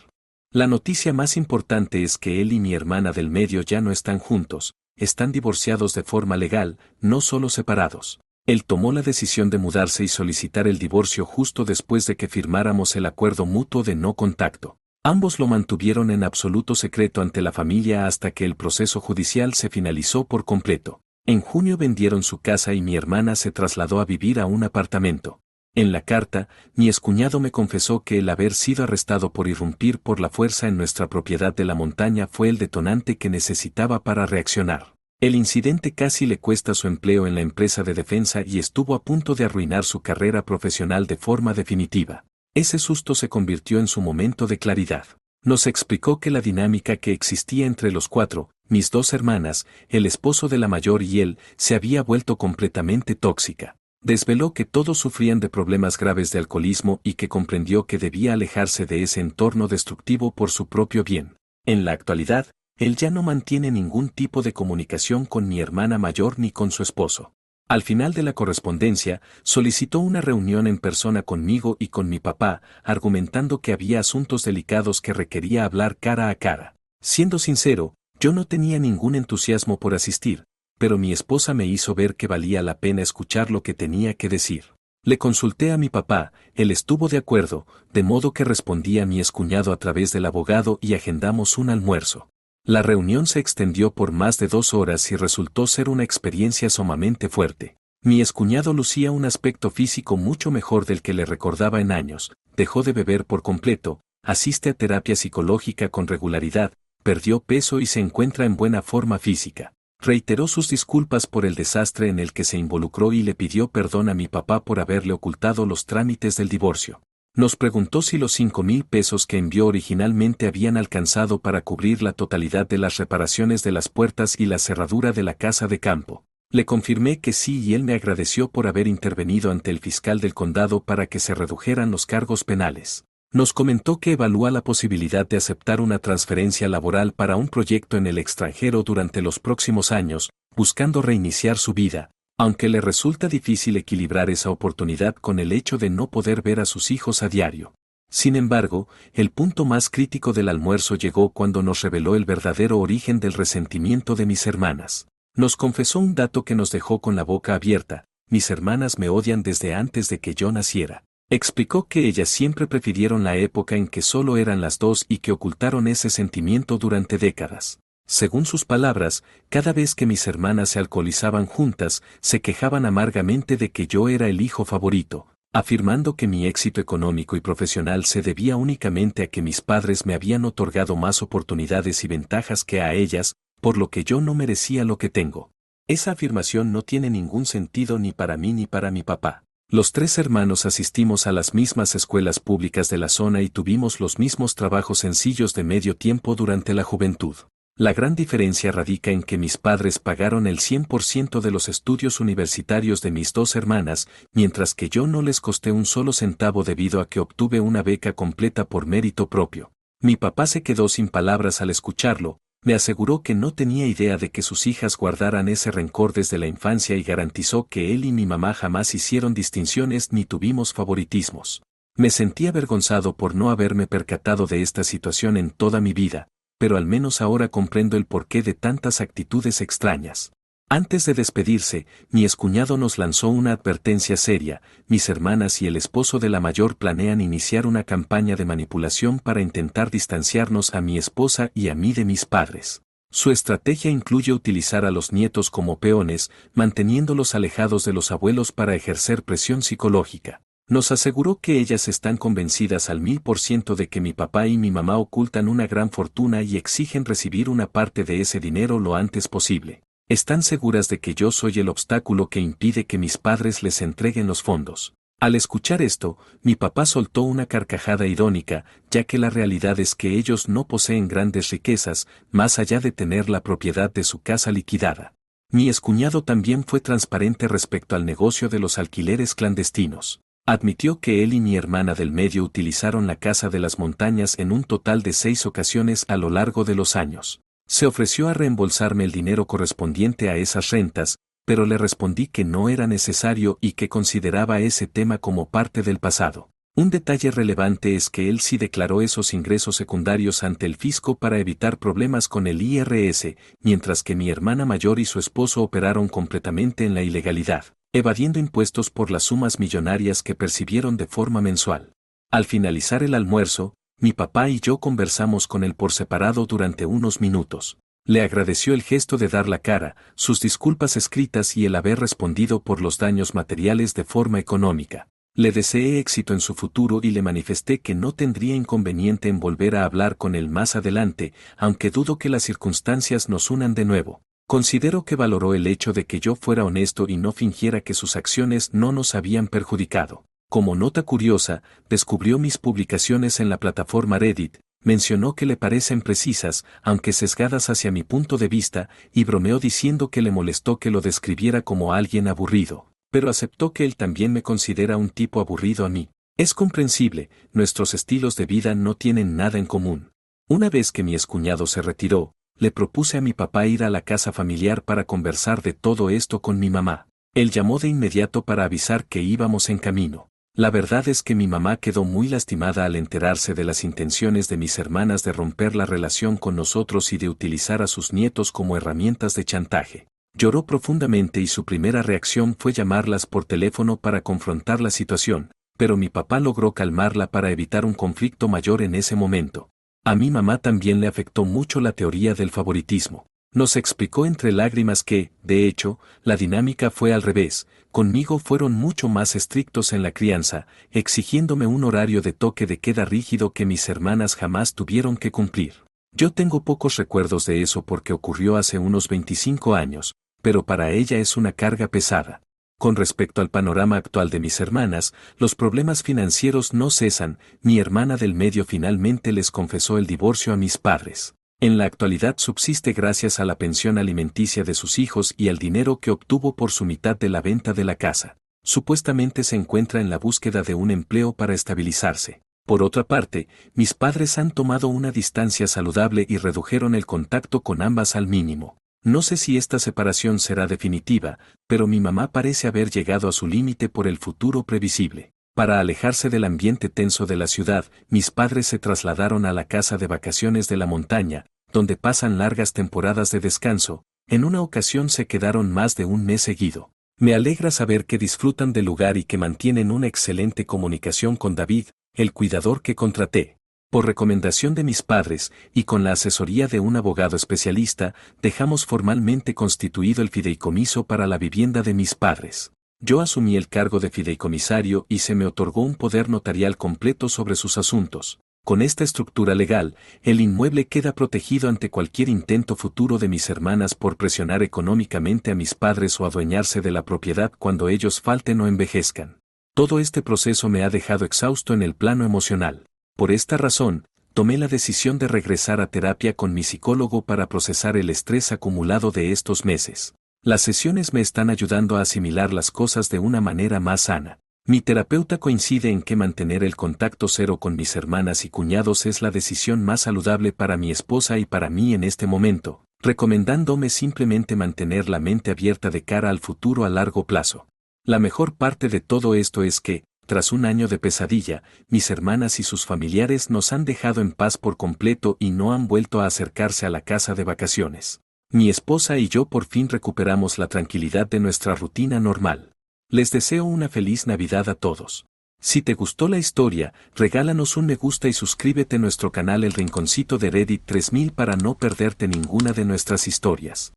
La noticia más importante es que él y mi hermana del medio ya no están juntos, están divorciados de forma legal, no solo separados. Él tomó la decisión de mudarse y solicitar el divorcio justo después de que firmáramos el acuerdo mutuo de no contacto. Ambos lo mantuvieron en absoluto secreto ante la familia hasta que el proceso judicial se finalizó por completo. En junio vendieron su casa y mi hermana se trasladó a vivir a un apartamento. En la carta, mi excuñado me confesó que el haber sido arrestado por irrumpir por la fuerza en nuestra propiedad de la montaña fue el detonante que necesitaba para reaccionar. El incidente casi le cuesta su empleo en la empresa de defensa y estuvo a punto de arruinar su carrera profesional de forma definitiva. Ese susto se convirtió en su momento de claridad. Nos explicó que la dinámica que existía entre los cuatro, mis dos hermanas, el esposo de la mayor y él, se había vuelto completamente tóxica. Desveló que todos sufrían de problemas graves de alcoholismo y que comprendió que debía alejarse de ese entorno destructivo por su propio bien. En la actualidad, él ya no mantiene ningún tipo de comunicación con mi hermana mayor ni con su esposo. Al final de la correspondencia, solicitó una reunión en persona conmigo y con mi papá, argumentando que había asuntos delicados que requería hablar cara a cara. Siendo sincero, yo no tenía ningún entusiasmo por asistir, pero mi esposa me hizo ver que valía la pena escuchar lo que tenía que decir. Le consulté a mi papá, él estuvo de acuerdo, de modo que respondí a mi excuñado a través del abogado y agendamos un almuerzo. La reunión se extendió por más de 2 horas y resultó ser una experiencia sumamente fuerte. Mi excuñado lucía un aspecto físico mucho mejor del que le recordaba en años, dejó de beber por completo, asiste a terapia psicológica con regularidad, perdió peso y se encuentra en buena forma física. Reiteró sus disculpas por el desastre en el que se involucró y le pidió perdón a mi papá por haberle ocultado los trámites del divorcio. Nos preguntó si los 5,000 pesos que envió originalmente habían alcanzado para cubrir la totalidad de las reparaciones de las puertas y la cerradura de la casa de campo. Le confirmé que sí y él me agradeció por haber intervenido ante el fiscal del condado para que se redujeran los cargos penales. Nos comentó que evalúa la posibilidad de aceptar una transferencia laboral para un proyecto en el extranjero durante los próximos años, buscando reiniciar su vida, aunque le resulta difícil equilibrar esa oportunidad con el hecho de no poder ver a sus hijos a diario. Sin embargo, el punto más crítico del almuerzo llegó cuando nos reveló el verdadero origen del resentimiento de mis hermanas. Nos confesó un dato que nos dejó con la boca abierta: mis hermanas me odian desde antes de que yo naciera. Explicó que ellas siempre prefirieron la época en que solo eran las dos y que ocultaron ese sentimiento durante décadas. Según sus palabras, cada vez que mis hermanas se alcoholizaban juntas, se quejaban amargamente de que yo era el hijo favorito, afirmando que mi éxito económico y profesional se debía únicamente a que mis padres me habían otorgado más oportunidades y ventajas que a ellas, por lo que yo no merecía lo que tengo. Esa afirmación no tiene ningún sentido ni para mí ni para mi papá. Los tres hermanos asistimos a las mismas escuelas públicas de la zona y tuvimos los mismos trabajos sencillos de medio tiempo durante la juventud. La gran diferencia radica en que mis padres pagaron el 100% de los estudios universitarios de mis dos hermanas, mientras que yo no les costé un solo centavo debido a que obtuve una beca completa por mérito propio. Mi papá se quedó sin palabras al escucharlo, me aseguró que no tenía idea de que sus hijas guardaran ese rencor desde la infancia y garantizó que él y mi mamá jamás hicieron distinciones ni tuvimos favoritismos. Me sentí avergonzado por no haberme percatado de esta situación en toda mi vida, pero al menos ahora comprendo el porqué de tantas actitudes extrañas. Antes de despedirse, mi excuñado nos lanzó una advertencia seria: mis hermanas y el esposo de la mayor planean iniciar una campaña de manipulación para intentar distanciarnos a mi esposa y a mí de mis padres. Su estrategia incluye utilizar a los nietos como peones, manteniéndolos alejados de los abuelos para ejercer presión psicológica. Nos aseguró que ellas están convencidas al 1000% de que mi papá y mi mamá ocultan una gran fortuna y exigen recibir una parte de ese dinero lo antes posible. Están seguras de que yo soy el obstáculo que impide que mis padres les entreguen los fondos. Al escuchar esto, mi papá soltó una carcajada irónica, ya que la realidad es que ellos no poseen grandes riquezas, más allá de tener la propiedad de su casa liquidada. Mi excuñado también fue transparente respecto al negocio de los alquileres clandestinos. Admitió que él y mi hermana del medio utilizaron la casa de las montañas en un total de 6 ocasiones a lo largo de los años. Se ofreció a reembolsarme el dinero correspondiente a esas rentas, pero le respondí que no era necesario y que consideraba ese tema como parte del pasado. Un detalle relevante es que él sí declaró esos ingresos secundarios ante el fisco para evitar problemas con el IRS, mientras que mi hermana mayor y su esposo operaron completamente en la ilegalidad, evadiendo impuestos por las sumas millonarias que percibieron de forma mensual. Al finalizar el almuerzo, mi papá y yo conversamos con él por separado durante unos minutos. Le agradeció el gesto de dar la cara, sus disculpas escritas y el haber respondido por los daños materiales de forma económica. Le deseé éxito en su futuro y le manifesté que no tendría inconveniente en volver a hablar con él más adelante, aunque dudo que las circunstancias nos unan de nuevo. Considero que valoró el hecho de que yo fuera honesto y no fingiera que sus acciones no nos habían perjudicado. Como nota curiosa, descubrió mis publicaciones en la plataforma Reddit, mencionó que le parecen precisas, aunque sesgadas hacia mi punto de vista, y bromeó diciendo que le molestó que lo describiera como alguien aburrido, pero aceptó que él también me considera un tipo aburrido a mí. Es comprensible, nuestros estilos de vida no tienen nada en común. Una vez que mi excuñado se retiró, le propuse a mi papá ir a la casa familiar para conversar de todo esto con mi mamá. Él llamó de inmediato para avisar que íbamos en camino. La verdad es que mi mamá quedó muy lastimada al enterarse de las intenciones de mis hermanas de romper la relación con nosotros y de utilizar a sus nietos como herramientas de chantaje. Lloró profundamente y su primera reacción fue llamarlas por teléfono para confrontar la situación, pero mi papá logró calmarla para evitar un conflicto mayor en ese momento. A mi mamá también le afectó mucho la teoría del favoritismo. Nos explicó entre lágrimas que, de hecho, la dinámica fue al revés. Conmigo fueron mucho más estrictos en la crianza, exigiéndome un horario de toque de queda rígido que mis hermanas jamás tuvieron que cumplir. Yo tengo pocos recuerdos de eso porque ocurrió hace unos 25 años, pero para ella es una carga pesada. Con respecto al panorama actual de mis hermanas, los problemas financieros no cesan. Mi hermana del medio finalmente les confesó el divorcio a mis padres. En la actualidad subsiste gracias a la pensión alimenticia de sus hijos y al dinero que obtuvo por su mitad de la venta de la casa. Supuestamente se encuentra en la búsqueda de un empleo para estabilizarse. Por otra parte, mis padres han tomado una distancia saludable y redujeron el contacto con ambas al mínimo. No sé si esta separación será definitiva, pero mi mamá parece haber llegado a su límite por el futuro previsible. Para alejarse del ambiente tenso de la ciudad, mis padres se trasladaron a la casa de vacaciones de la montaña, donde pasan largas temporadas de descanso. En una ocasión se quedaron más de un mes seguido. Me alegra saber que disfrutan del lugar y que mantienen una excelente comunicación con David, el cuidador que contraté. Por recomendación de mis padres, y con la asesoría de un abogado especialista, dejamos formalmente constituido el fideicomiso para la vivienda de mis padres. Yo asumí el cargo de fideicomisario y se me otorgó un poder notarial completo sobre sus asuntos. Con esta estructura legal, el inmueble queda protegido ante cualquier intento futuro de mis hermanas por presionar económicamente a mis padres o adueñarse de la propiedad cuando ellos falten o envejezcan. Todo este proceso me ha dejado exhausto en el plano emocional. Por esta razón, tomé la decisión de regresar a terapia con mi psicólogo para procesar el estrés acumulado de estos meses. Las sesiones me están ayudando a asimilar las cosas de una manera más sana. Mi terapeuta coincide en que mantener el contacto cero con mis hermanas y cuñados es la decisión más saludable para mi esposa y para mí en este momento, recomendándome simplemente mantener la mente abierta de cara al futuro a largo plazo. La mejor parte de todo esto es que, tras un año de pesadilla, mis hermanas y sus familiares nos han dejado en paz por completo y no han vuelto a acercarse a la casa de vacaciones. Mi esposa y yo por fin recuperamos la tranquilidad de nuestra rutina normal. Les deseo una feliz Navidad a todos. Si te gustó la historia, regálanos un me gusta y suscríbete a nuestro canal El Rinconcito de Reddit 3000 para no perderte ninguna de nuestras historias.